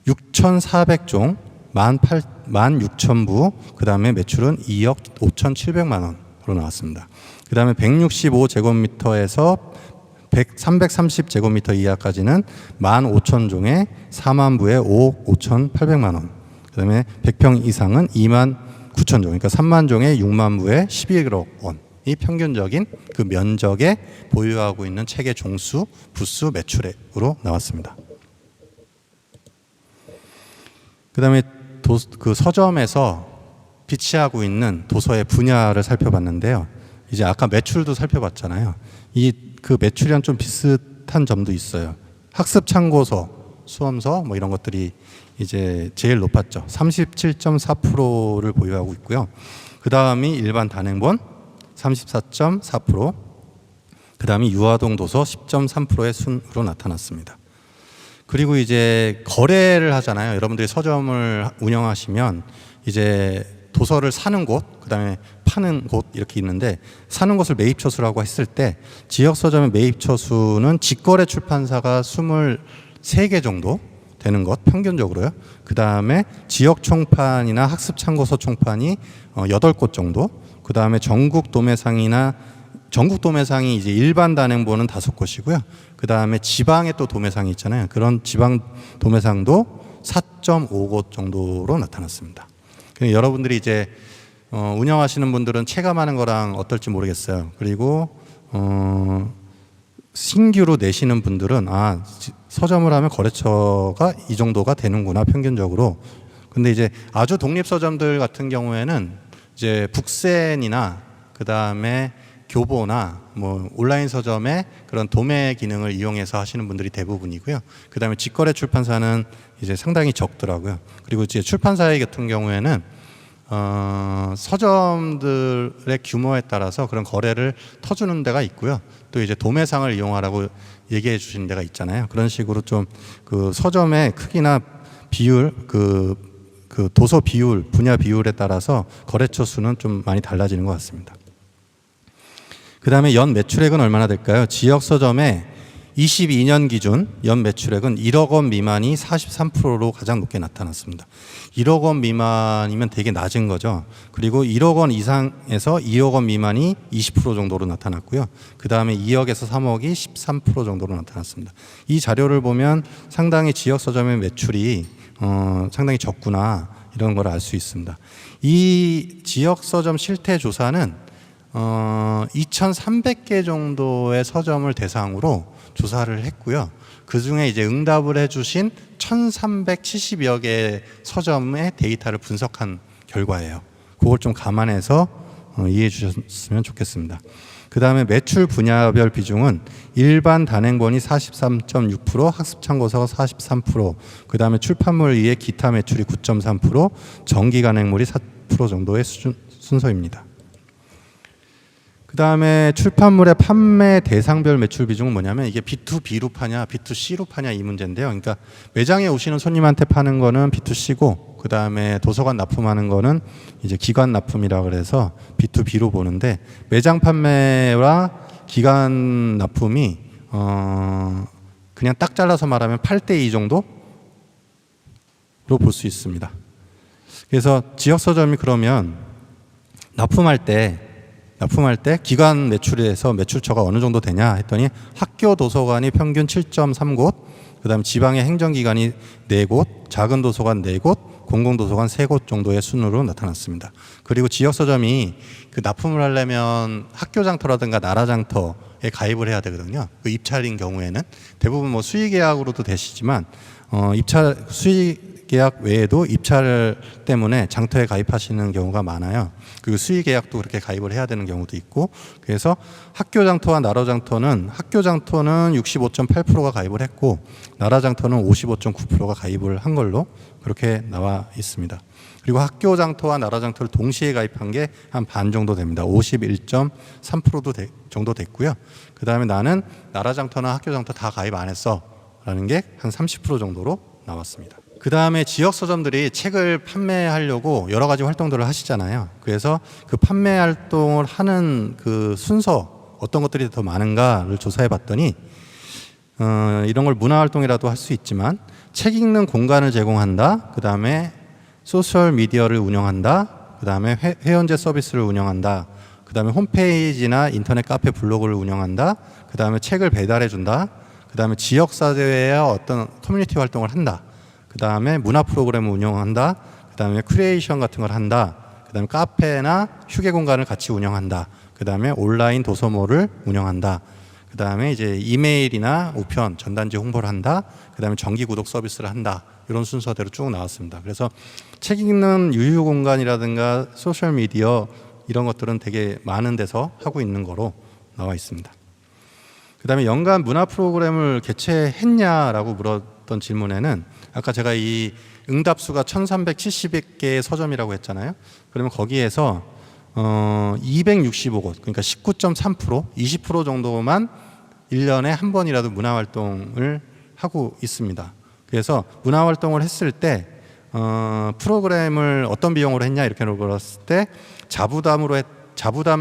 6,400종, 16,000부, 그 다음에 매출은 2억 5,700만 원으로 나왔습니다. 그 다음에 165제곱미터에서 330제곱미터 이하까지는 15,000종에 4만 부에 5억 5,800만 원. 그 다음에 100평 이상은 2만 9천 종, 그러니까 3만 종에 6만 부에 11억 원이 평균적인 그 면적에 보유하고 있는 책의 종수, 부수, 매출액으로 나왔습니다. 그 다음에 그 서점에서 비치하고 있는 도서의 분야를 살펴봤는데요. 이제 아까 매출도 살펴봤잖아요. 그 매출이랑 좀 비슷한 점도 있어요. 학습 참고서, 수험서 뭐 이런 것들이 이제 제일 높았죠. 37.4%를 보유하고 있고요. 그 다음이 일반 단행본 34.4%, 그 다음이 유아동 도서 10.3%의 순으로 나타났습니다. 그리고 이제 거래를 하잖아요. 여러분들이 서점을 운영하시면 이제 도서를 사는 곳, 그 다음에 파는 곳 이렇게 있는데, 사는 곳을 매입처수라고 했을 때 지역 서점의 매입처수는 직거래 출판사가 23개 정도 되는 것, 평균적으로요. 그 다음에 지역 총판이나 학습 참고서 총판이 8곳 정도, 그 다음에 전국 도매상이 이제 일반 단행본은 5곳이고요. 그 다음에 지방에 또 도매상이 있잖아요. 그런 지방 도매상도 4.5곳 정도로 나타났습니다. 여러분들이 이제 운영하시는 분들은 체감하는 거랑 어떨지 모르겠어요. 그리고 신규로 내시는 분들은 서점을 하면 거래처가 이 정도가 되는구나, 평균적으로. 근데 이제 아주 독립 서점들 같은 경우에는 이제 북센이나 그 다음에 교보나 뭐 온라인 서점의 그런 도매 기능을 이용해서 하시는 분들이 대부분이고요. 그 다음에 직거래 출판사는 이제 상당히 적더라고요. 그리고 이제 출판사의 같은 경우에는 서점들의 규모에 따라서 그런 거래를 터주는 데가 있고요. 또 이제 도매상을 이용하라고 얘기해 주시는 데가 있잖아요. 그런 식으로 좀 그 서점의 크기나 비율, 그 도서 비율, 분야 비율에 따라서 거래처 수는 좀 많이 달라지는 것 같습니다. 그 다음에 연 매출액은 얼마나 될까요? 지역 서점의 22년 기준 연 매출액은 1억 원 미만이 43%로 가장 높게 나타났습니다. 1억 원 미만이면 되게 낮은 거죠. 그리고 1억 원 이상에서 2억 원 미만이 20% 정도로 나타났고요. 그 다음에 2억에서 3억이 13% 정도로 나타났습니다. 이 자료를 보면 상당히 지역 서점의 매출이 상당히 적구나, 이런 걸 알 수 있습니다. 이 지역 서점 실태 조사는 2,300개 정도의 서점을 대상으로 조사를 했고요. 그 중에 이제 응답을 해주신 1,370여 개의 서점의 데이터를 분석한 결과예요. 그걸 좀 감안해서 이해해 주셨으면 좋겠습니다. 그 다음에 매출 분야별 비중은 일반 단행본이 43.6%, 학습참고서가 43%, 그 다음에 출판물 위에 기타 매출이 9.3%, 정기 간행물이 4% 정도의 순서입니다. 그 다음에 출판물의 판매 대상별 매출 비중은 뭐냐면, 이게 B2B로 파냐 B2C로 파냐 이 문제인데요. 그러니까 매장에 오시는 손님한테 파는 거는 B2C고, 그 다음에 도서관 납품하는 거는 이제 기관 납품이라 그래서 B2B로 보는데, 매장 판매와 기관 납품이 그냥 딱 잘라서 말하면 8대2 정도로 볼 수 있습니다. 그래서 지역 서점이 그러면 납품할 때 기관 매출에서 매출처가 어느 정도 되냐 했더니, 학교 도서관이 평균 7.3곳, 그 다음에 지방의 행정기관이 4곳, 작은 도서관 4곳, 공공도서관 3곳 정도의 순으로 나타났습니다. 그리고 지역 서점이 그 납품을 하려면 학교장터라든가 나라장터에 가입을 해야 되거든요. 그 입찰인 경우에는 대부분 뭐 수의계약으로도 되시지만 수의계약 외에도 입찰 때문에 장터에 가입하시는 경우가 많아요. 그리고 수의계약도 그렇게 가입을 해야 되는 경우도 있고, 그래서 학교장터와 나라장터는 65.8%가 가입을 했고, 나라장터는 55.9%가 가입을 한 걸로 그렇게 나와 있습니다. 그리고 학교장터와 나라장터를 동시에 가입한 게 한 반 정도 됩니다. 51.3% 정도 됐고요. 그 다음에 나는 나라장터나 학교장터 다 가입 안 했어 라는 게 한 30% 정도로 나왔습니다. 그 다음에 지역 서점들이 책을 판매하려고 여러 가지 활동들을 하시잖아요. 그래서 그 판매 활동을 하는 그 순서, 어떤 것들이 더 많은가를 조사해 봤더니 이런 걸 문화 활동이라도 할 수 있지만, 책 읽는 공간을 제공한다, 그 다음에 소셜 미디어를 운영한다, 그 다음에 회원제 서비스를 운영한다, 그 다음에 홈페이지나 인터넷 카페 블로그를 운영한다, 그 다음에 책을 배달해 준다, 그 다음에 지역사회와 어떤 커뮤니티 활동을 한다, 그 다음에 문화 프로그램을 운영한다, 그 다음에 크리에이션 같은 걸 한다, 그 다음에 카페나 휴게 공간을 같이 운영한다, 그 다음에 온라인 도서모를 운영한다, 그 다음에 이제 이메일이나 우편, 전단지 홍보를 한다, 그 다음에 정기 구독 서비스를 한다, 이런 순서대로 쭉 나왔습니다. 그래서 책 읽는 유휴 공간이라든가 소셜미디어, 이런 것들은 되게 많은 데서 하고 있는 거로 나와 있습니다. 그 다음에 연간 문화 프로그램을 개최했냐라고 물었던 질문에는 아까 제가 이 응답수가 1370개의 서점이라고 했잖아요. 그러면 거기에서 265곳, 그러니까 19.3%, 20% 정도만 1년에 한 번이라도 문화활동을 하고 있습니다. 그래서 문화활동을 했을 때 프로그램을 어떤 비용으로 했냐 이렇게 물었을 때 자부담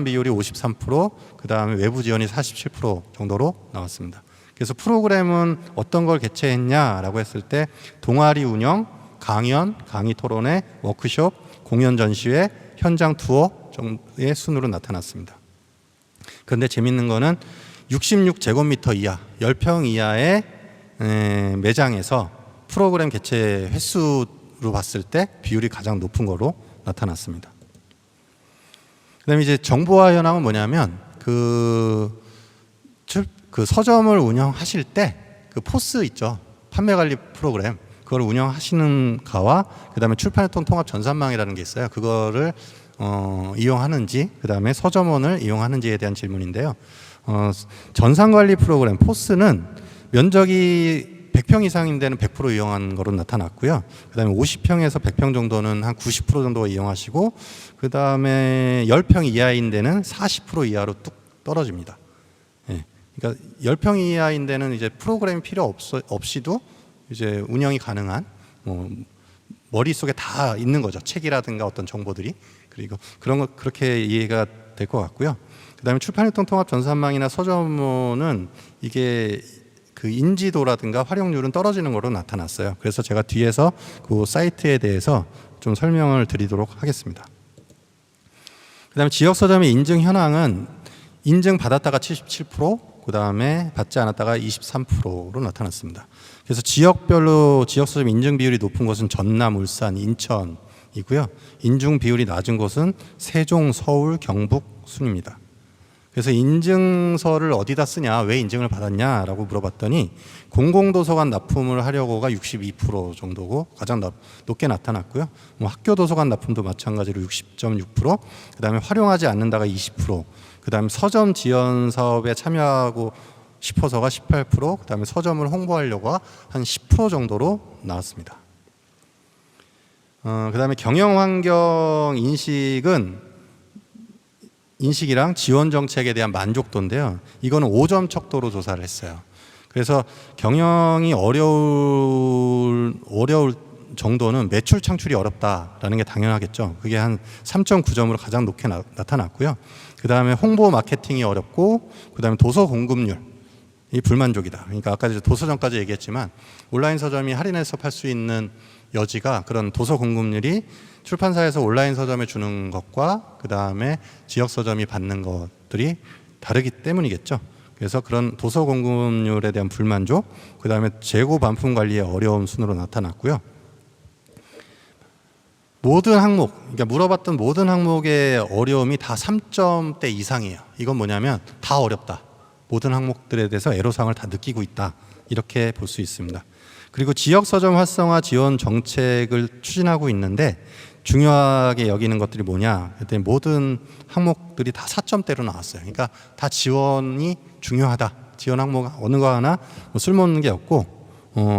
비율이 53%, 그 다음에 외부 지원이 47% 정도로 나왔습니다. 그래서 프로그램은 어떤 걸 개최했냐라고 했을 때 동아리 운영, 강연, 강의 토론회, 워크숍, 공연 전시회, 현장 투어 정도의 순으로 나타났습니다. 그런데 재밌는 거는 66제곱미터 이하, 10평 이하의 매장에서 프로그램 개최 횟수로 봤을 때 비율이 가장 높은 거로 나타났습니다. 그다음에 이제 정보화 현황은 뭐냐면 그 서점을 운영하실 때 그 포스 있죠. 판매 관리 프로그램. 그걸 운영하시는 가와 그다음에 출판유통 통합 전산망이라는 게 있어요. 그거를 이용하는지, 그다음에 서점원을 이용하는지에 대한 질문인데요. 전산관리 프로그램 포스는 면적이 100평 이상인 데는 100% 이용한 거로 나타났고요. 그다음에 50평에서 100평 정도는 한 90% 정도 이용하시고, 그다음에 10평 이하인 데는 40% 이하로 뚝 떨어집니다. 예. 그러니까 10평 이하인 데는 이제 프로그램이 필요 없이도 이제 운영이 가능한, 머릿속에 다 있는 거죠. 책이라든가 어떤 정보들이. 그리고 그런 거 그렇게 이해가 될 것 같고요. 그다음에 출판유통 통합 전산망이나 서점은 이게 그 인지도라든가 활용률은 떨어지는 거로 나타났어요. 그래서 제가 뒤에서 그 사이트에 대해서 좀 설명을 드리도록 하겠습니다. 그다음에 지역 서점의 인증 현황은 인증 받았다가 77%, 그다음에 받지 않았다가 23%로 나타났습니다. 그래서 지역별로 지역 서점 인증 비율이 높은 곳은 전남, 울산, 인천이고요. 인증 비율이 낮은 곳은 세종, 서울, 경북 순입니다. 그래서 인증서를 어디다 쓰냐, 왜 인증을 받았냐라고 물어봤더니 공공도서관 납품을 하려고가 62% 정도고 가장 높게 나타났고요. 학교 도서관 납품도 마찬가지로 60.6%, 그다음에 활용하지 않는다가 20%, 그다음에 서점 지원 사업에 참여하고 싶어서가 18%, 그다음에 서점을 홍보하려고가 한 10% 정도로 나왔습니다. 그다음에 경영 환경 인식이랑 지원 정책에 대한 만족도인데요. 이거는 5점 척도로 조사를 했어요. 그래서 경영이 어려울 정도는 매출 창출이 어렵다라는 게 당연하겠죠. 그게 한 3.9점으로 가장 높게 나타났고요. 그 다음에 홍보 마케팅이 어렵고, 그 다음에 도서 공급률 이 불만족이다. 그러니까 아까 이제 도서점까지 얘기했지만 온라인 서점이 할인해서 팔 수 있는 여지가, 그런 도서 공급률이 출판사에서 온라인 서점에 주는 것과 그 다음에 지역 서점이 받는 것들이 다르기 때문이겠죠. 그래서 그런 도서 공급률에 대한 불만족, 그 다음에 재고 반품 관리의 어려움 순으로 나타났고요. 모든 항목, 그러니까 물어봤던 모든 항목의 어려움이 다 3점대 이상이에요. 이건 뭐냐면 다 어렵다. 모든 항목들에 대해서 애로사항을 다 느끼고 있다. 이렇게 볼 수 있습니다. 그리고 지역 서점 활성화 지원 정책을 추진하고 있는데 중요하게 여기는 것들이 뭐냐 했더니 모든 항목들이 다 4점대로 나왔어요. 그러니까 다 지원이 중요하다. 지원 항목 어느 거 하나 쓸모없는 게 없고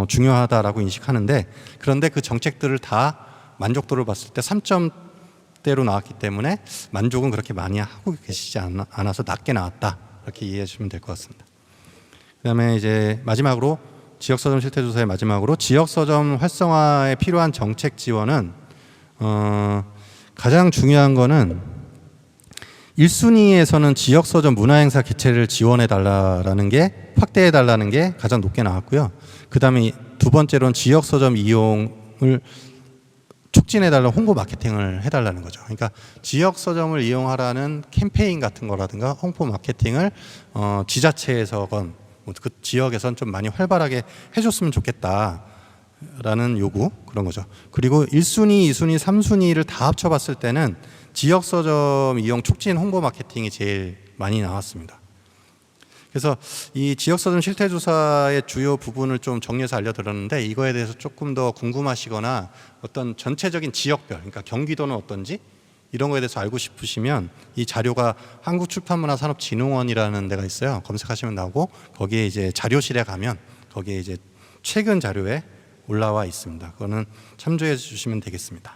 중요하다라고 인식하는데, 그런데 그 정책들을 다 만족도를 봤을 때 3점대로 나왔기 때문에 만족은 그렇게 많이 하고 계시지 않아서 낮게 나왔다. 이렇게 이해해 주시면 될 것 같습니다. 그다음에 이제 마지막으로 지역서점 실태조사의 마지막으로 지역서점 활성화에 필요한 정책 지원은 가장 중요한 거는 1순위에서는 지역서점 문화행사 개최를 지원해달라는 게, 확대해달라는 게 가장 높게 나왔고요. 그 다음에 두 번째로는 지역서점 이용을 촉진해달라, 홍보 마케팅을 해달라는 거죠. 그러니까 지역서점을 이용하라는 캠페인 같은 거라든가 홍보 마케팅을 지자체에서건 그 지역에선 좀 많이 활발하게 해줬으면 좋겠다라는 요구, 그런 거죠. 그리고 1순위, 2순위, 3순위를 다 합쳐봤을 때는 지역서점 이용 촉진 홍보 마케팅이 제일 많이 나왔습니다. 그래서 이 지역서점 실태조사의 주요 부분을 좀 정리해서 알려드렸는데, 이거에 대해서 조금 더 궁금하시거나 어떤 전체적인 지역별, 그러니까 경기도는 어떤지, 이런 거에 대해서 알고 싶으시면 이 자료가 한국출판문화산업진흥원이라는 데가 있어요. 검색하시면 나오고 거기에 이제 자료실에 가면 거기에 이제 최근 자료에 올라와 있습니다. 그거는 참조해 주시면 되겠습니다.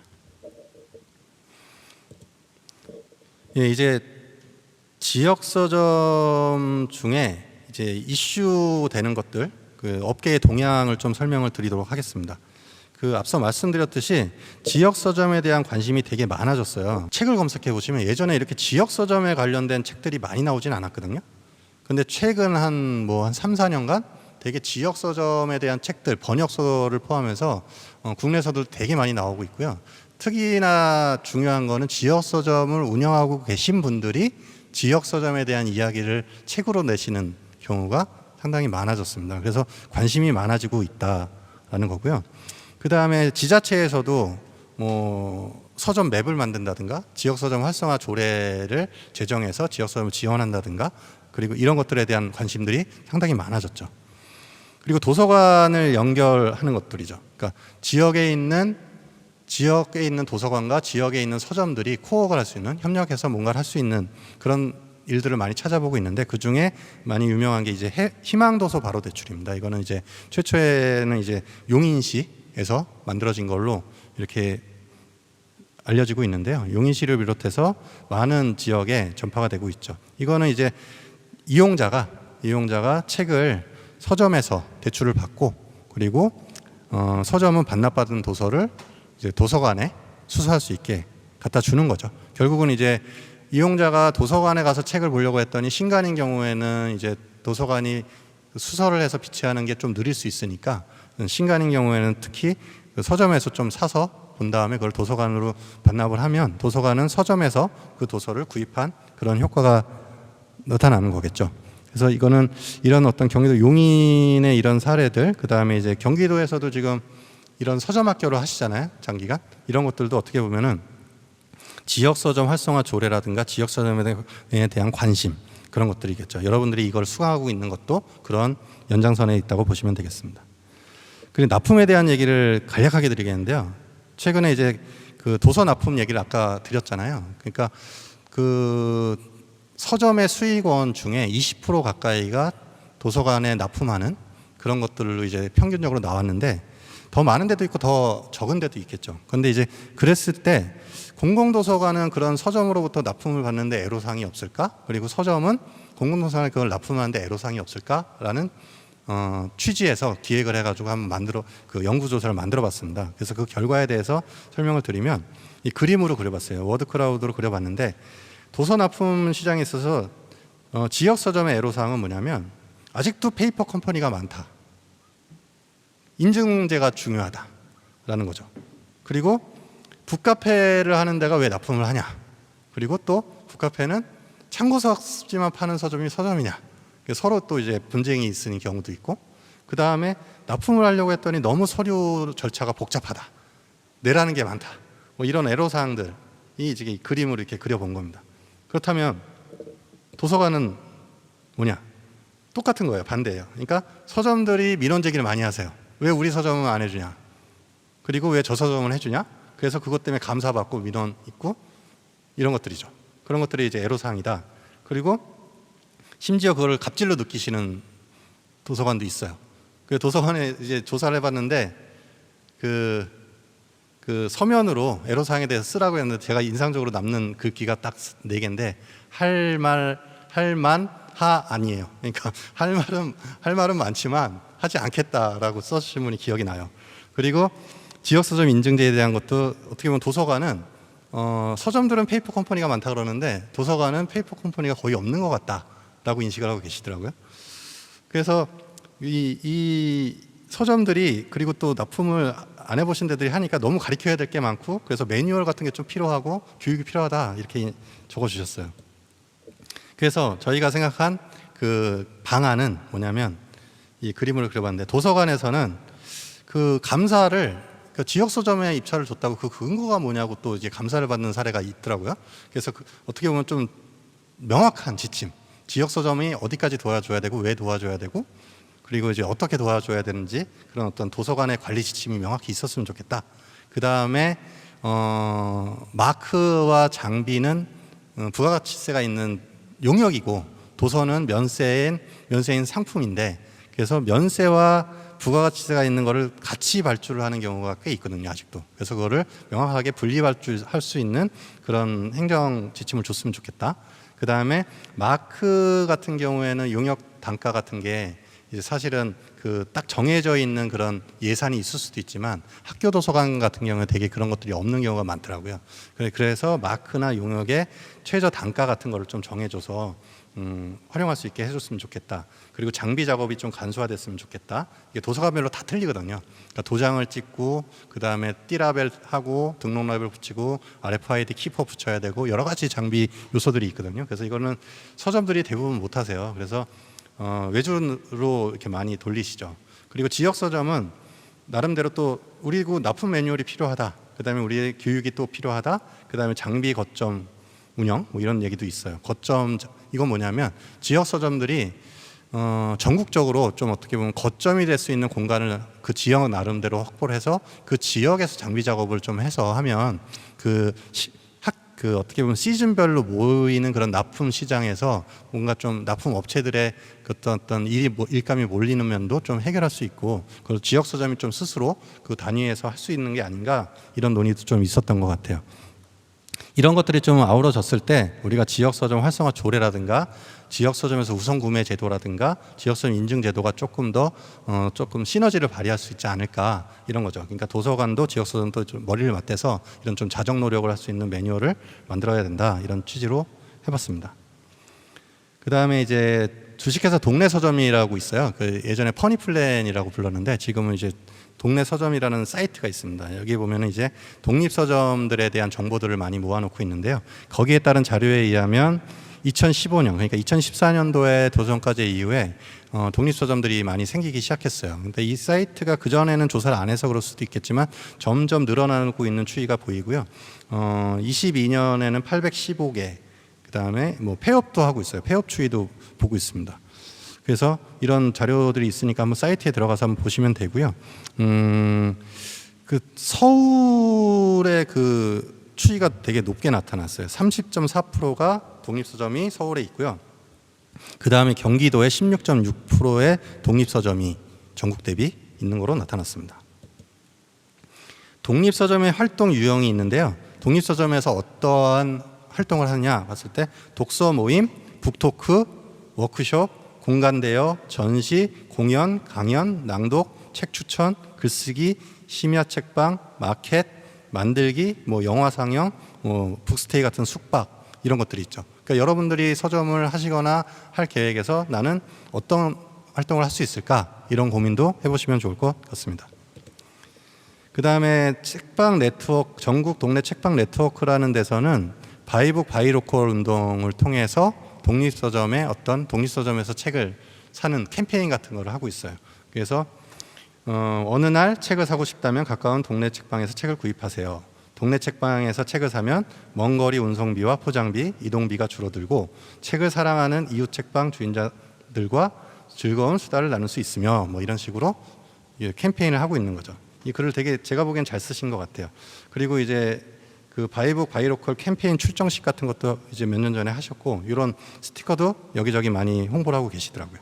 예, 이제 지역 서점 중에 이제 이슈 되는 것들, 그 업계의 동향을 좀 설명을 드리도록 하겠습니다. 그 앞서 말씀드렸듯이 지역 서점에 대한 관심이 되게 많아졌어요. 책을 검색해 보시면 예전에 이렇게 지역 서점에 관련된 책들이 많이 나오진 않았거든요. 근데 최근 한 3, 4년간 되게 지역 서점에 대한 책들, 번역서를 포함해서 국내에서도 되게 많이 나오고 있고요. 특히나 중요한 거는 지역 서점을 운영하고 계신 분들이 지역 서점에 대한 이야기를 책으로 내시는 경우가 상당히 많아졌습니다. 그래서 관심이 많아지고 있다라는 거고요. 그 다음에 지자체에서도 서점 맵을 만든다든가 지역 서점 활성화 조례를 제정해서 지역 서점을 지원한다든가 그리고 이런 것들에 대한 관심들이 상당히 많아졌죠. 그리고 도서관을 연결하는 것들이죠. 그러니까 지역에 있는 도서관과 지역에 있는 서점들이 코어를 할 수 있는, 협력해서 뭔가를 할 수 있는 그런 일들을 많이 찾아보고 있는데 그 중에 많이 유명한 게 이제 희망도서 바로 대출입니다. 이거는 이제 최초에는 이제 용인시에서 만들어진 걸로 이렇게 알려지고 있는데요. 용인시를 비롯해서 많은 지역에 전파가 되고 있죠. 이거는 이제 이용자가 책을 서점에서 대출을 받고 그리고 서점은 반납받은 도서를 이제 도서관에 수수할 수 있게 갖다 주는 거죠. 결국은 이제 이용자가 도서관에 가서 책을 보려고 했더니 신간인 경우에는 이제 도서관이 수서를 해서 비치하는 게 좀 느릴 수 있으니까 신간인 경우에는 특히 서점에서 좀 사서 본 다음에 그걸 도서관으로 반납을 하면 도서관은 서점에서 그 도서를 구입한 그런 효과가 나타나는 거겠죠. 그래서 이거는 이런 어떤 경기도 용인의 이런 사례들, 그 다음에 이제 경기도에서도 지금 이런 서점 학교를 하시잖아요, 장기간. 이런 것들도 어떻게 보면은 지역 서점 활성화 조례라든가 지역 서점에 대한 관심, 그런 것들이겠죠. 여러분들이 이걸 수강하고 있는 것도 그런 연장선에 있다고 보시면 되겠습니다. 그리고 납품에 대한 얘기를 간략하게 드리겠는데요. 최근에 이제 그 도서 납품 얘기를 아까 드렸잖아요. 그러니까 그 서점의 수익원 중에 20% 가까이가 도서관에 납품하는 그런 것들로 이제 평균적으로 나왔는데 더 많은 데도 있고 더 적은 데도 있겠죠. 그런데 이제 그랬을 때 공공도서관은 그런 서점으로부터 납품을 받는데 애로사항이 없을까? 그리고 서점은 공공도서관에 그걸 납품하는데 애로사항이 없을까라는 취지에서 기획을 해가지고 한번 그 연구조사를 만들어봤습니다. 그래서 그 결과에 대해서 설명을 드리면 이 그림으로 그려봤어요. 워드크라우드로 그려봤는데 도서 납품 시장에 있어서 지역 서점의 애로사항은 뭐냐면 아직도 페이퍼 컴퍼니가 많다. 인증제가 중요하다라는 거죠. 그리고 북카페를 하는 데가 왜 납품을 하냐. 그리고 또 북카페는 참고서집만 파는 서점이 서점이냐. 서로 또 이제 분쟁이 있으는 경우도 있고, 그 다음에 납품을 하려고 했더니 너무 서류 절차가 복잡하다. 내라는 게 많다. 이런 애로사항들이 이제 그림으로 이렇게 그려본 겁니다. 그렇다면 도서관은 뭐냐? 똑같은 거예요. 반대예요. 그러니까 서점들이 민원 제기를 많이 하세요. 왜 우리 서점은 안 해주냐? 그리고 왜 저 서점은 해주냐? 그래서 그것 때문에 감사받고 민원 있고 이런 것들이죠. 그런 것들이 이제 애로사항이다. 그리고 심지어 그걸 갑질로 느끼시는 도서관도 있어요. 그 도서관에 이제 조사를 해봤는데 그 서면으로 애로사항에 대해서 쓰라고 했는데 제가 인상적으로 남는 글귀가 딱 4개인데 할만 하 아니에요. 그러니까 할 말은 많지만 하지 않겠다라고 써주신 분이 기억이 나요. 그리고 지역서점 인증제에 대한 것도 어떻게 보면 도서관은 서점들은 페이퍼 컴퍼니가 많다 그러는데 도서관은 페이퍼 컴퍼니가 거의 없는 것 같다라고 인식을 하고 계시더라고요. 그래서 이 서점들이 그리고 또 납품을 안 해보신 데들이 하니까 너무 가르쳐야 될 게 많고 그래서 매뉴얼 같은 게 좀 필요하고 교육이 필요하다 이렇게 적어주셨어요. 그래서 저희가 생각한 그 방안은 뭐냐면 이 그림을 그려봤는데 도서관에서는 그 감사를 그 지역 서점에 입찰을 줬다고 그 근거가 뭐냐고 또 이제 감사를 받는 사례가 있더라고요. 그래서 어떻게 보면 좀 명확한 지침, 지역 서점이 어디까지 도와줘야 되고 왜 도와줘야 되고 그리고 이제 어떻게 도와줘야 되는지 그런 어떤 도서관의 관리 지침이 명확히 있었으면 좋겠다. 그 다음에 마크와 장비는 부가가치세가 있는 용역이고 도서는 면세인 상품인데, 그래서 면세와 부가가치세가 있는 거를 같이 발주를 하는 경우가 꽤 있거든요, 아직도. 그래서 그거를 명확하게 분리 발주할 수 있는 그런 행정 지침을 줬으면 좋겠다. 그 다음에 마크 같은 경우에는 용역 단가 같은 게 이제 사실은 그 딱 정해져 있는 그런 예산이 있을 수도 있지만 학교 도서관 같은 경우에 되게 그런 것들이 없는 경우가 많더라고요. 그래서 마크나 용역의 최저 단가 같은 거를 좀 정해줘서 활용할 수 있게 해줬으면 좋겠다. 그리고 장비 작업이 좀 간소화됐으면 좋겠다. 이게 도서관별로 다 틀리거든요. 그러니까 도장을 찍고 그 다음에 띠라벨 하고 등록 라벨 붙이고 RFID 키퍼 붙여야 되고 여러 가지 장비 요소들이 있거든요. 그래서 이거는 서점들이 대부분 못 하세요. 그래서 외주로 이렇게 많이 돌리시죠. 그리고 지역 서점은 나름대로 또 우리고 납품 매뉴얼이 필요하다. 그 다음에 우리의 교육이 또 필요하다. 그 다음에 장비 거점 운영 뭐 이런 얘기도 있어요. 거점 이건 뭐냐면 지역 서점들이 전국적으로 좀 어떻게 보면 거점이 될 수 있는 공간을 그 지역 나름대로 확보를 해서 그 지역에서 장비 작업을 좀 해서 하면 그 어떻게 보면 시즌별로 모이는 그런 납품 시장에서 뭔가 좀 납품 업체들의 그 어떤 일감이 몰리는 면도 좀 해결할 수 있고, 그리고 지역 서점이 좀 스스로 그 단위에서 할 수 있는 게 아닌가 이런 논의도 좀 있었던 것 같아요. 이런 것들이 좀 아우러졌을 때 우리가 지역 서점 활성화 조례라든가 지역 서점에서 우선 구매 제도라든가 지역 서점 인증 제도가 조금 더 조금 시너지를 발휘할 수 있지 않을까 이런 거죠. 그러니까 도서관도 지역 서점도 좀 머리를 맞대서 이런 좀 자정 노력을 할 수 있는 매뉴얼을 만들어야 된다 이런 취지로 해봤습니다. 그 다음에 이제 주식회사 동네 서점이라고 있어요. 그 예전에 퍼니플랜이라고 불렀는데 지금은 이제 동네 서점이라는 사이트가 있습니다. 여기 보면은 이제 독립 서점들에 대한 정보들을 많이 모아놓고 있는데요. 거기에 따른 자료에 의하면 2015년, 그러니까 2014년도에 도서관과제 이후에 독립 서점들이 많이 생기기 시작했어요. 근데 이 사이트가 그 전에는 조사를 안 해서 그럴 수도 있겠지만 점점 늘어나고 있는 추이가 보이고요. 22년에는 815개, 그 다음에 뭐 폐업도 하고 있어요. 폐업 추이도 보고 있습니다. 그래서 이런 자료들이 있으니까 한번 사이트에 들어가서 한번 보시면 되고요. 그 서울의 그 추이가 되게 높게 나타났어요. 30.4%가 독립서점이 서울에 있고요. 그 다음에 경기도에 16.6%의 독립서점이 전국 대비 있는 거로 나타났습니다. 독립서점의 활동 유형이 있는데요. 독립서점에서 어떠한 활동을 하느냐 봤을 때 독서 모임, 북토크, 워크숍, 공간 대여, 전시, 공연, 강연, 낭독, 책 추천, 글쓰기, 심야 책방, 마켓, 만들기, 뭐 영화 상영, 뭐 북스테이 같은 숙박 이런 것들이 있죠. 그러니까 여러분들이 서점을 하시거나 할 계획에서 나는 어떤 활동을 할 수 있을까 이런 고민도 해보시면 좋을 것 같습니다. 그 다음에 책방 네트워크, 전국 동네 책방 네트워크라는 데서는 바이북 바이로컬 운동을 통해서 독립서점의 어떤 독립서점에서 책을 사는 캠페인 같은 걸 하고 있어요. 그래서 어느 날 책을 사고 싶다면 가까운 동네 책방에서 책을 구입하세요. 동네 책방에서 책을 사면 먼 거리 운송비와 포장비, 이동비가 줄어들고 책을 사랑하는 이웃 책방 주인자들과 즐거운 수다를 나눌 수 있으며 뭐 이런 식으로 캠페인을 하고 있는 거죠. 이 글을 되게 제가 보기엔 잘 쓰신 것 같아요. 그리고 이제 그 바이북 바이로컬 캠페인 출정식 같은 것도 이제 몇 년 전에 하셨고 이런 스티커도 여기저기 많이 홍보를 하고 계시더라고요.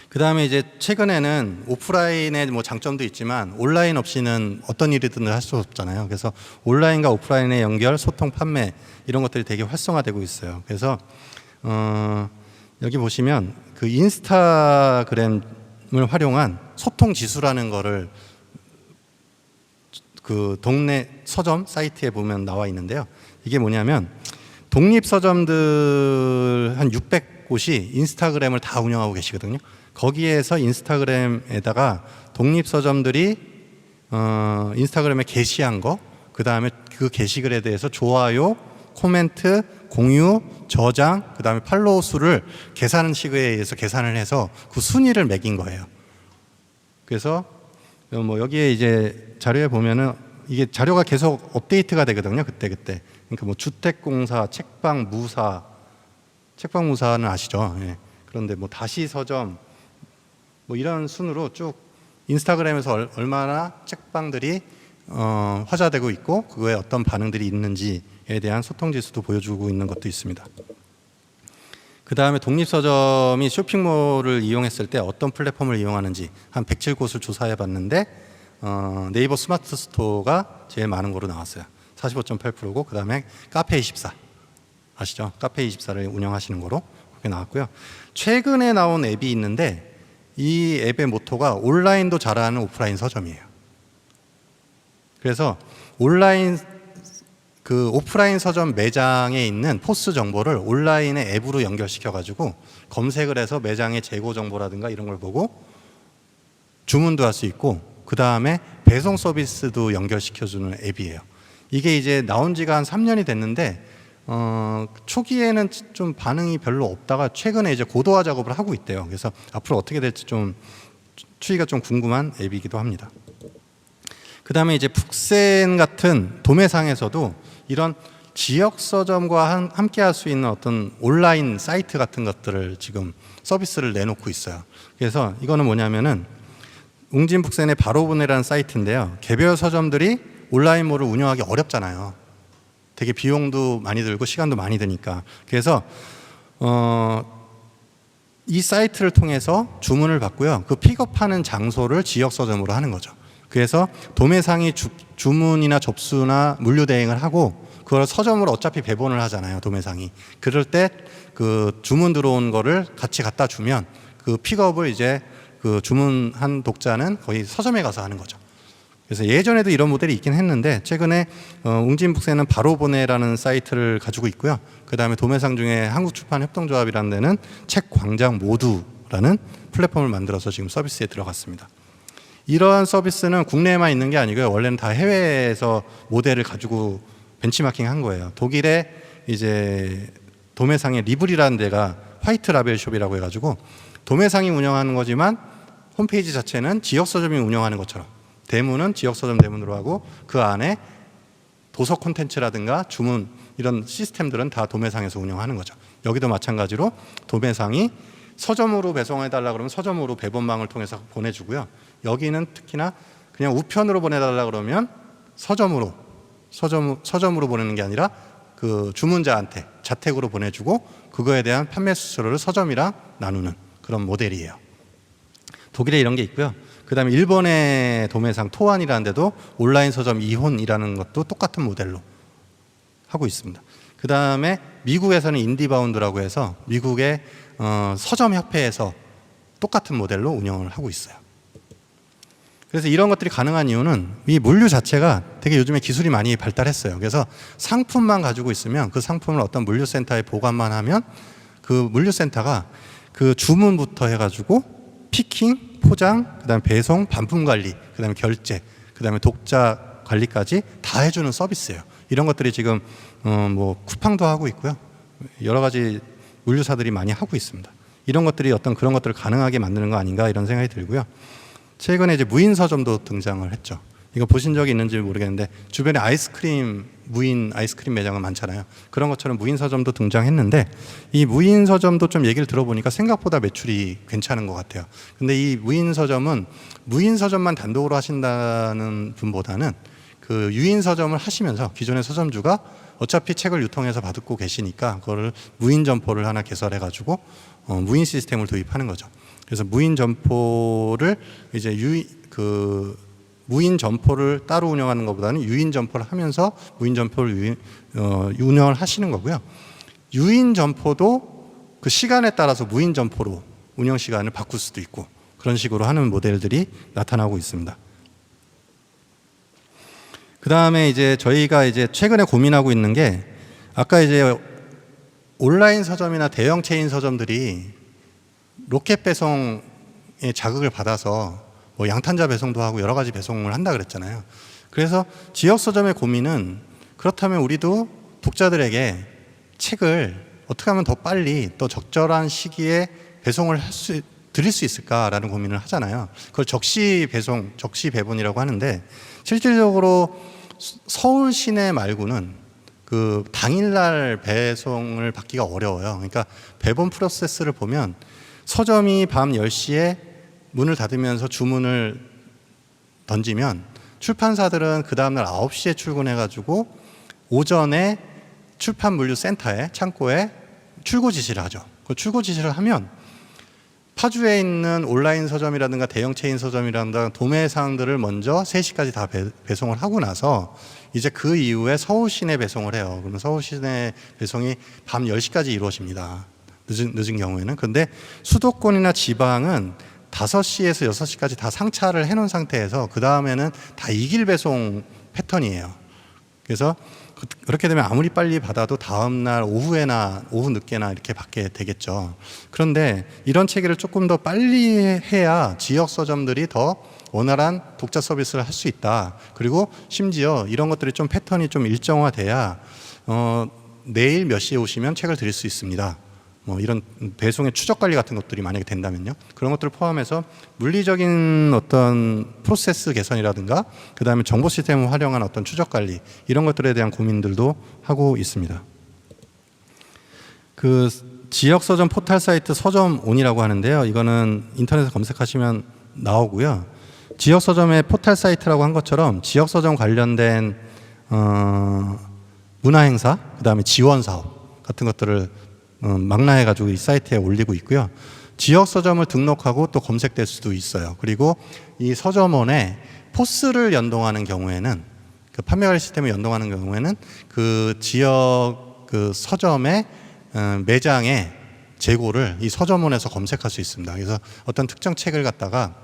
그 다음에 이제 최근에는 오프라인의 뭐 장점도 있지만 온라인 없이는 어떤 일이든 할 수 없잖아요. 그래서 온라인과 오프라인의 연결, 소통, 판매 이런 것들이 되게 활성화되고 있어요. 그래서 여기 보시면 그 인스타그램을 활용한 소통 지수라는 거를 그 동네 서점 사이트에 보면 나와 있는데요. 이게 뭐냐면 독립 서점들 한 600곳이 인스타그램을 다 운영하고 계시거든요. 거기에서 인스타그램에다가 독립 서점들이 인스타그램에 게시한 거, 그 다음에 그 게시글에 대해서 좋아요, 코멘트, 공유, 저장, 그 다음에 팔로우 수를 계산식에 의해서 계산을 해서 그 순위를 매긴 거예요. 그래서 뭐 여기에 이제 자료에 보면은 이게 자료가 계속 업데이트가 되거든요. 그때. 그러니까 뭐 주택공사, 책방무사는 아시죠? 예. 그런데 뭐 다시 서점 뭐 이런 순으로 쭉 인스타그램에서 얼마나 책방들이 화자되고 있고 그거에 어떤 반응들이 있는지에 대한 소통 지수도 보여주고 있는 것도 있습니다. 그 다음에 독립서점이 쇼핑몰을 이용했을 때 어떤 플랫폼을 이용하는지 한 107곳을 조사해 봤는데 네이버 스마트 스토어가 제일 많은 거로 나왔어요. 45.8%고 그 다음에 카페24 아시죠? 카페24를 운영하시는 거로 그렇게 나왔고요. 최근에 나온 앱이 있는데 이 앱의 모토가 온라인도 잘하는 오프라인 서점이에요. 그래서 오프라인 서점 매장에 있는 포스 정보를 온라인의 앱으로 연결시켜 가지고 검색을 해서 매장의 재고 정보라든가 이런 걸 보고 주문도 할 수 있고 그 다음에 배송 서비스도 연결시켜주는 앱이에요. 이게 이제 나온 지가 한 3년이 됐는데 초기에는 좀 반응이 별로 없다가 최근에 이제 고도화 작업을 하고 있대요. 그래서 앞으로 어떻게 될지 좀 추이가 좀 궁금한 앱이기도 합니다. 그 다음에 이제 북센 같은 도매상에서도 이런 지역 서점과 함께 할 수 있는 어떤 온라인 사이트 같은 것들을 지금 서비스를 내놓고 있어요. 그래서 이거는 뭐냐면은 웅진북센의 바로보내라는 사이트인데요. 개별 서점들이 온라인몰을 운영하기 어렵잖아요. 되게 비용도 많이 들고 시간도 많이 드니까. 그래서 이 사이트를 통해서 주문을 받고요. 그 픽업하는 장소를 지역 서점으로 하는 거죠. 그래서 도매상이 주문이나 접수나 물류 대행을 하고 그걸 서점으로 어차피 배본을 하잖아요. 도매상이. 그럴 때 그 주문 들어온 거를 같이 갖다 주면 그 픽업을 이제 그 주문한 독자는 거의 서점에 가서 하는 거죠. 그래서 예전에도 이런 모델이 있긴 했는데 최근에 웅진북센은 바로보내라는 사이트를 가지고 있고요. 그 다음에 도매상 중에 한국출판협동조합이라는 데는 책광장 모두라는 플랫폼을 만들어서 지금 서비스에 들어갔습니다. 이러한 서비스는 국내에만 있는 게 아니고요. 원래는 다 해외에서 모델을 가지고 벤치마킹 한 거예요. 독일에 이제 도매상의 리블이라는 데가 화이트 라벨 숍이라고 해가지고 도매상이 운영하는 거지만 홈페이지 자체는 지역 서점이 운영하는 것처럼 대문은 지역 서점 대문으로 하고 그 안에 도서 콘텐츠라든가 주문 이런 시스템들은 다 도매상에서 운영하는 거죠. 여기도 마찬가지로 도매상이 서점으로 배송해달라 그러면 서점으로 배본망을 통해서 보내주고요. 여기는 특히나 그냥 우편으로 보내달라 그러면 서점으로 보내는 게 아니라 그 주문자한테 자택으로 보내주고 그거에 대한 판매 수수료를 서점이랑 나누는 그런 모델이에요. 독일에 이런 게 있고요. 그 다음에 일본의 도매상 토안이라는 데도 온라인 서점 이혼이라는 것도 똑같은 모델로 하고 있습니다. 그 다음에 미국에서는 인디바운드라고 해서 미국의 서점협회에서 똑같은 모델로 운영을 하고 있어요. 그래서 이런 것들이 가능한 이유는 이 물류 자체가 되게 요즘에 기술이 많이 발달했어요. 그래서 상품만 가지고 있으면 그 상품을 어떤 물류센터에 보관만 하면 그 물류센터가 그 주문부터 해가지고 피킹, 포장, 그 다음에 배송, 반품 관리, 그 다음에 결제, 그 다음에 독자 관리까지 다 해주는 서비스예요. 이런 것들이 지금 뭐 쿠팡도 하고 있고요. 여러 가지 물류사들이 많이 하고 있습니다. 이런 것들이 어떤 그런 것들을 가능하게 만드는 거 아닌가 이런 생각이 들고요. 최근에 이제 무인 서점도 등장을 했죠. 이거 보신 적이 있는지 모르겠는데 주변에 무인 아이스크림 매장은 많잖아요. 그런 것처럼 무인 서점도 등장했는데 이 무인 서점도 좀 얘기를 들어보니까 생각보다 매출이 괜찮은 것 같아요. 근데 이 무인 서점은 무인 서점만 단독으로 하신다는 분보다는 그 유인 서점을 하시면서 기존의 서점주가 어차피 책을 유통해서 받고 계시니까 그거를 무인 점포를 하나 개설해 가지고 무인 시스템을 도입하는 거죠. 그래서 무인 점포를 이제 무인 점포를 따로 운영하는 것보다는 유인 점포를 하면서 무인 점포를 운영을 하시는 거고요. 유인 점포도 그 시간에 따라서 무인 점포로 운영 시간을 바꿀 수도 있고 그런 식으로 하는 모델들이 나타나고 있습니다. 그 다음에 이제 저희가 이제 최근에 고민하고 있는 게 아까 이제 온라인 서점이나 대형 체인 서점들이 로켓 배송의 자극을 받아서 뭐 양탄자 배송도 하고 여러 가지 배송을 한다 그랬잖아요. 그래서 지역 서점의 고민은 그렇다면 우리도 독자들에게 책을 어떻게 하면 더 빨리 또 적절한 시기에 배송을 드릴 수 있을까라는 고민을 하잖아요. 그걸 적시 배송, 적시 배분이라고 하는데 실질적으로 서울 시내 말고는 그 당일날 배송을 받기가 어려워요. 그러니까 배분 프로세스를 보면 서점이 밤 10시에 문을 닫으면서 주문을 던지면 출판사들은 그 다음날 9시에 출근해가지고 오전에 출판 물류 센터에 창고에 출고 지시를 하죠. 그 출고 지시를 하면 파주에 있는 온라인 서점이라든가 대형 체인 서점이라든가 도매 사항들을 먼저 3시까지 다 배송을 하고 나서 이제 그 이후에 서울 시내 배송을 해요. 그러면 서울 시내 배송이 밤 10시까지 이루어집니다. 늦은 경우에는. 근데 수도권이나 지방은 5시에서 6시까지 다 상차를 해놓은 상태에서 그 다음에는 다 이길 배송 패턴이에요. 그래서 그렇게 되면 아무리 빨리 받아도 다음날 오후에나 오후 늦게나 이렇게 받게 되겠죠. 그런데 이런 체계를 조금 더 빨리 해야 지역 서점들이 더 원활한 독자 서비스를 할 수 있다. 그리고 심지어 이런 것들이 좀 패턴이 좀 일정화돼야 내일 몇 시에 오시면 책을 드릴 수 있습니다. 뭐 이런 배송의 추적 관리 같은 것들이 만약에 된다면요. 그런 것들을 포함해서 물리적인 어떤 프로세스 개선이라든가 그 다음에 정보 시스템을 활용한 어떤 추적 관리 이런 것들에 대한 고민들도 하고 있습니다. 그 지역 서점 포털 사이트 서점온이라고 하는데요. 이거는 인터넷에 검색하시면 나오고요. 지역 서점의 포털 사이트라고 한 것처럼 지역 서점 관련된 문화 행사, 그 다음에 지원 사업 같은 것들을 망라해가지고 이 사이트에 올리고 있고요. 지역 서점을 등록하고 또 검색될 수도 있어요. 그리고 이 서점원에 포스를 연동하는 경우에는 그 판매관리 시스템을 연동하는 경우에는 그 지역 그 서점의 매장의 재고를 이 서점원에서 검색할 수 있습니다. 그래서 어떤 특정 책을 갖다가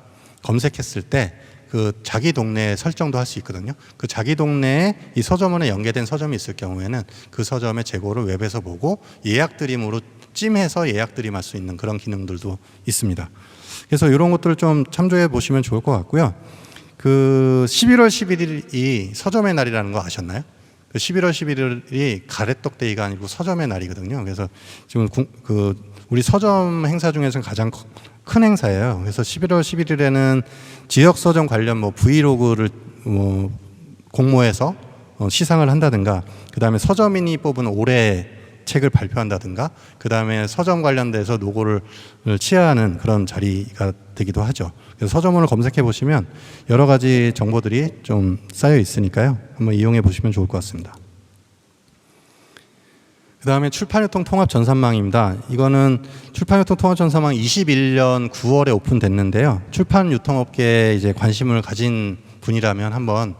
검색했을 때 그 자기 동네에 설정도 할 수 있거든요. 그 자기 동네에 이 서점원에 연계된 서점이 있을 경우에는 그 서점의 재고를 웹에서 보고 예약 드림으로 찜해서 예약 드림할 수 있는 그런 기능들도 있습니다. 그래서 이런 것들을 좀 참조해 보시면 좋을 것 같고요. 그 11월 11일이 서점의 날이라는 거 아셨나요? 그 11월 11일이 가래떡 데이가 아니고 서점의 날이거든요. 그래서 지금 우리 서점 행사 중에서는 가장 큰 행사예요. 그래서 11월 11일에는 지역 서점 관련 뭐 브이로그를 공모해서 시상을 한다든가, 그 다음에 서점인이 뽑은 올해 책을 발표한다든가, 그 다음에 서점 관련돼서 노고를 치하하는 그런 자리가 되기도 하죠. 그래서 서점원을 검색해 보시면 여러 가지 정보들이 좀 쌓여 있으니까요. 한번 이용해 보시면 좋을 것 같습니다. 그 다음에 출판유통 통합 전산망입니다. 이거는 출판유통 통합 전산망 21년 9월에 오픈됐는데요. 출판 유통업계에 이제 관심을 가진 분이라면 한번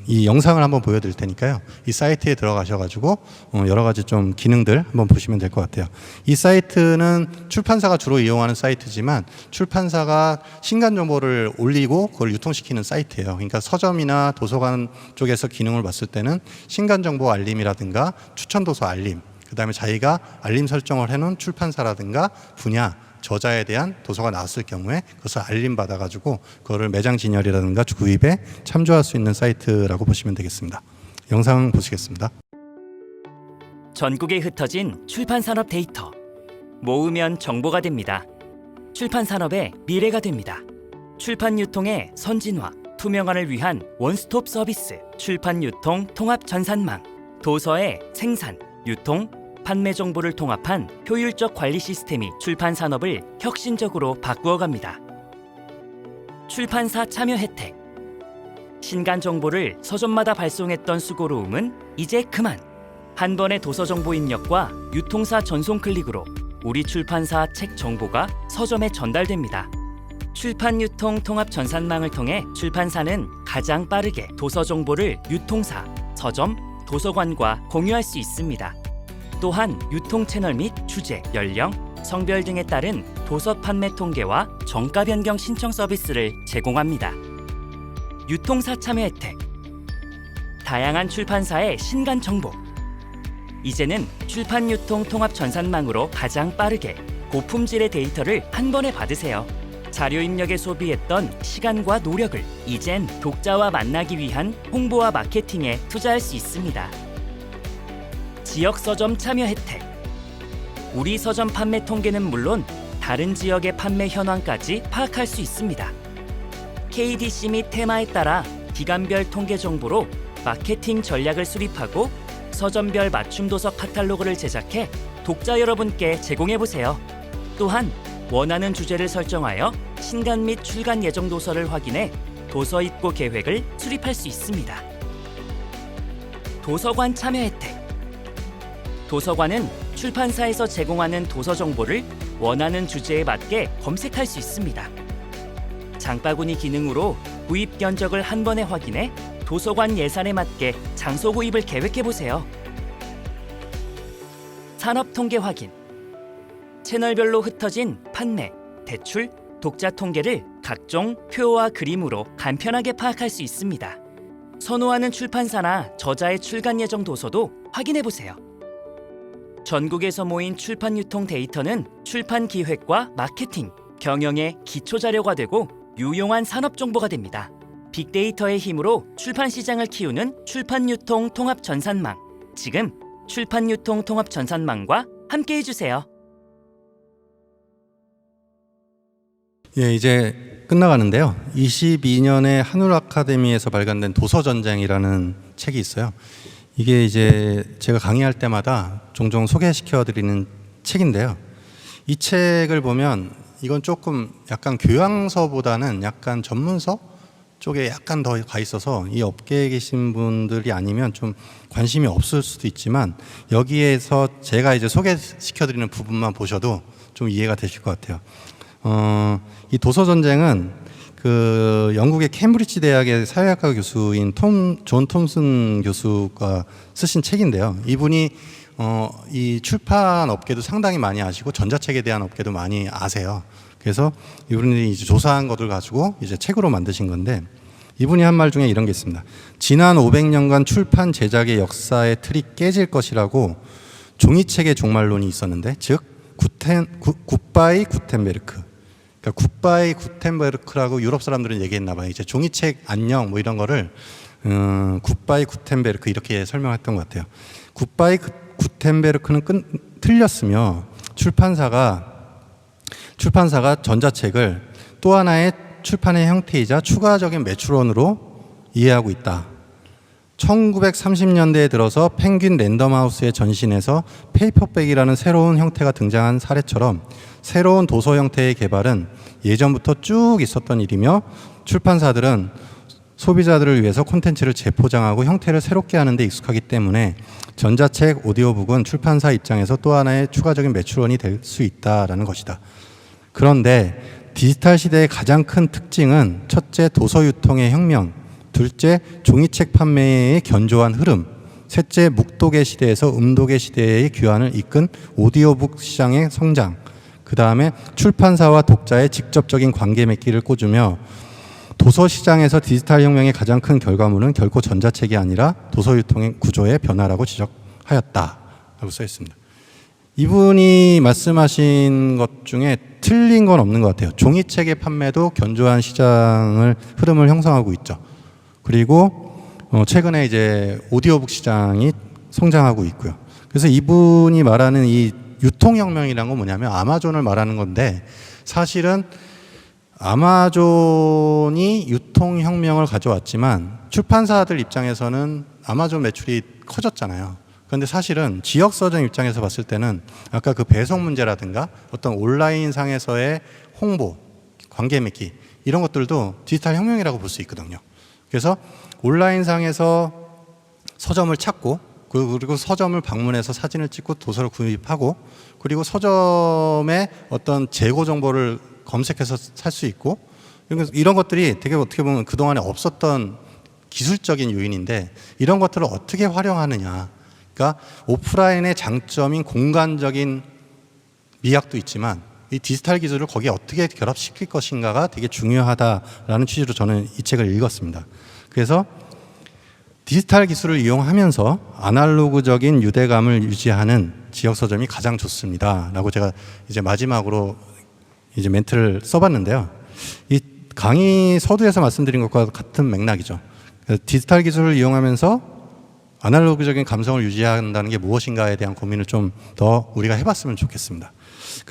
이 영상을 한번 보여드릴 테니까요. 이 사이트에 들어가셔가지고 여러 가지 좀 기능들 한번 보시면 될 것 같아요. 이 사이트는 출판사가 주로 이용하는 사이트지만 출판사가 신간 정보를 올리고 그걸 유통시키는 사이트예요. 그러니까 서점이나 도서관 쪽에서 기능을 봤을 때는 신간 정보 알림이라든가 추천 도서 알림, 그 다음에 자기가 알림 설정을 해놓은 출판사라든가 분야, 저자에 대한 도서가 나왔을 경우에 그것을 알림받아가지고 그거를 매장 진열이라든가 구입에 참조할 수 있는 사이트라고 보시면 되겠습니다. 영상 보시겠습니다. 전국에 흩어진 출판산업 데이터. 모으면 정보가 됩니다. 출판산업의 미래가 됩니다. 출판유통의 선진화, 투명화를 위한 원스톱 서비스, 출판유통 통합전산망. 도서의 생산, 유통, 판매 정보를 통합한 효율적 관리 시스템이 출판 산업을 혁신적으로 바꾸어갑니다. 출판사 참여 혜택. 신간 정보를 서점마다 발송했던 수고로움은 이제 그만. 한 번의 도서 정보 입력과 유통사 전송 클릭으로 우리 출판사 책 정보가 서점에 전달됩니다. 출판 유통 통합 전산망을 통해 출판사는 가장 빠르게 도서 정보를 유통사, 서점, 도서관과 공유할 수 있습니다. 또한 유통 채널 및 주제, 연령, 성별 등에 따른 도서 판매 통계와 정가 변경 신청 서비스를 제공합니다. 유통사 참여 혜택. 다양한 출판사의 신간 정보. 이제는 출판 유통 통합 전산망으로 가장 빠르게 고품질의 데이터를 한 번에 받으세요. 자료 입력에 소비했던 시간과 노력을 이젠 독자와 만나기 위한 홍보와 마케팅에 투자할 수 있습니다. 지역 서점 참여 혜택. 우리 서점 판매 통계는 물론 다른 지역의 판매 현황까지 파악할 수 있습니다. KDC 및 테마에 따라 기간별 통계 정보로 마케팅 전략을 수립하고 서점별 맞춤 도서 카탈로그를 제작해 독자 여러분께 제공해보세요. 또한 원하는 주제를 설정하여 신간 및 출간 예정 도서를 확인해 도서 입고 계획을 수립할 수 있습니다. 도서관 참여 혜택. 도서관은 출판사에서 제공하는 도서 정보를 원하는 주제에 맞게 검색할 수 있습니다. 장바구니 기능으로 구입 견적을 한 번에 확인해 도서관 예산에 맞게 장소 구입을 계획해 보세요. 산업 통계 확인. 채널별로 흩어진 판매, 대출, 독자 통계를 각종 표와 그림으로 간편하게 파악할 수 있습니다. 선호하는 출판사나 저자의 출간 예정 도서도 확인해 보세요. 전국에서 모인 출판 유통 데이터는 출판 기획과 마케팅, 경영의 기초 자료가 되고 유용한 산업 정보가 됩니다. 빅데이터의 힘으로 출판 시장을 키우는 출판 유통 통합 전산망. 지금 출판 유통 통합 전산망과 함께 해주세요. 예, 이제 끝나가는데요. 22년에 한울 아카데미에서 발간된 도서전쟁이라는 책이 있어요. 이게 이제 제가 강의할 때마다 종종 소개시켜 드리는 책인데요. 이 책을 보면 이건 조금 약간 교양서보다는 약간 전문서 쪽에 약간 더 가 있어서 이 업계에 계신 분들이 아니면 좀 관심이 없을 수도 있지만 여기에서 제가 이제 소개시켜 드리는 부분만 보셔도 좀 이해가 되실 것 같아요. 이 도서전쟁은 그 영국의 케임브리지 대학의 사회학과 교수인 존 톰슨 교수가 쓰신 책인데요. 이분이 이 출판 업계도 상당히 많이 아시고 전자책에 대한 업계도 많이 아세요. 그래서 이분이 이제 조사한 것들 가지고 이제 책으로 만드신 건데 이분이 한 말 중에 이런 게 있습니다. 지난 500년간 출판 제작의 역사의 틀이 깨질 것이라고 종이책의 종말론이 있었는데, 즉 굿바이 구텐베르크. 그러니까 굿바이 구텐베르크라고 유럽 사람들은 얘기했나 봐요. 이제 종이책 안녕 뭐 이런 거를 굿바이 구텐베르크 이렇게 설명했던 것 같아요. 굿바이 구텐베르크는 틀렸으며 출판사가 전자책을 또 하나의 출판의 형태이자 추가적인 매출원으로 이해하고 있다. 1930년대에 들어서 펭귄 랜덤하우스의 전신에서 페이퍼백이라는 새로운 형태가 등장한 사례처럼 새로운 도서 형태의 개발은 예전부터 쭉 있었던 일이며 출판사들은 소비자들을 위해서 콘텐츠를 재포장하고 형태를 새롭게 하는 데 익숙하기 때문에 전자책, 오디오북은 출판사 입장에서 또 하나의 추가적인 매출원이 될 수 있다라는 것이다. 그런데 디지털 시대의 가장 큰 특징은 첫째, 도서 유통의 혁명, 둘째, 종이책 판매의 견조한 흐름, 셋째, 묵독의 시대에서 음독의 시대의 귀환을 이끈 오디오북 시장의 성장, 그 다음에 출판사와 독자의 직접적인 관계 맺기를 꽂으며 도서 시장에서 디지털 혁명의 가장 큰 결과물은 결코 전자책이 아니라 도서 유통의 구조의 변화라고 지적하였다라고 써 있습니다. 이분이 말씀하신 것 중에 틀린 건 없는 것 같아요. 종이책의 판매도 견조한 시장을 흐름을 형성하고 있죠. 그리고 최근에 이제 오디오북 시장이 성장하고 있고요. 그래서 이분이 말하는 이 유통혁명이라는 건 뭐냐면 아마존을 말하는 건데, 사실은 아마존이 유통혁명을 가져왔지만 출판사들 입장에서는 아마존 매출이 커졌잖아요. 그런데 사실은 지역서점 입장에서 봤을 때는 아까 그 배송 문제라든가 어떤 온라인 상에서의 홍보, 관계 맺기 이런 것들도 디지털 혁명이라고 볼 수 있거든요. 그래서 온라인 상에서 서점을 찾고 그리고 서점을 방문해서 사진을 찍고 도서를 구입하고 그리고 서점의 어떤 재고 정보를 검색해서 살 수 있고 이런 것들이 되게 어떻게 보면 그동안에 없었던 기술적인 요인인데 이런 것들을 어떻게 활용하느냐. 그러니까 오프라인의 장점인 공간적인 미학도 있지만 이 디지털 기술을 거기에 어떻게 결합시킬 것인가가 되게 중요하다라는 취지로 저는 이 책을 읽었습니다. 그래서 디지털 기술을 이용하면서 아날로그적인 유대감을 유지하는 지역 서점이 가장 좋습니다. 라고 제가 이제 마지막으로 이제 멘트를 써봤는데요. 이 강의 서두에서 말씀드린 것과 같은 맥락이죠. 디지털 기술을 이용하면서 아날로그적인 감성을 유지한다는 게 무엇인가에 대한 고민을 좀 더 우리가 해봤으면 좋겠습니다.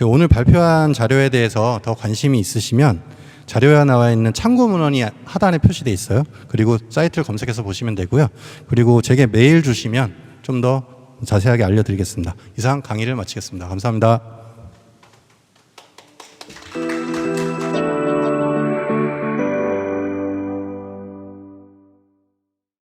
오늘 발표한 자료에 대해서 더 관심이 있으시면 자료에 나와 있는 참고 문헌이 하단에 표시되어 있어요. 그리고 사이트를 검색해서 보시면 되고요. 그리고 제게 메일 주시면 좀 더 자세하게 알려드리겠습니다. 이상 강의를 마치겠습니다. 감사합니다.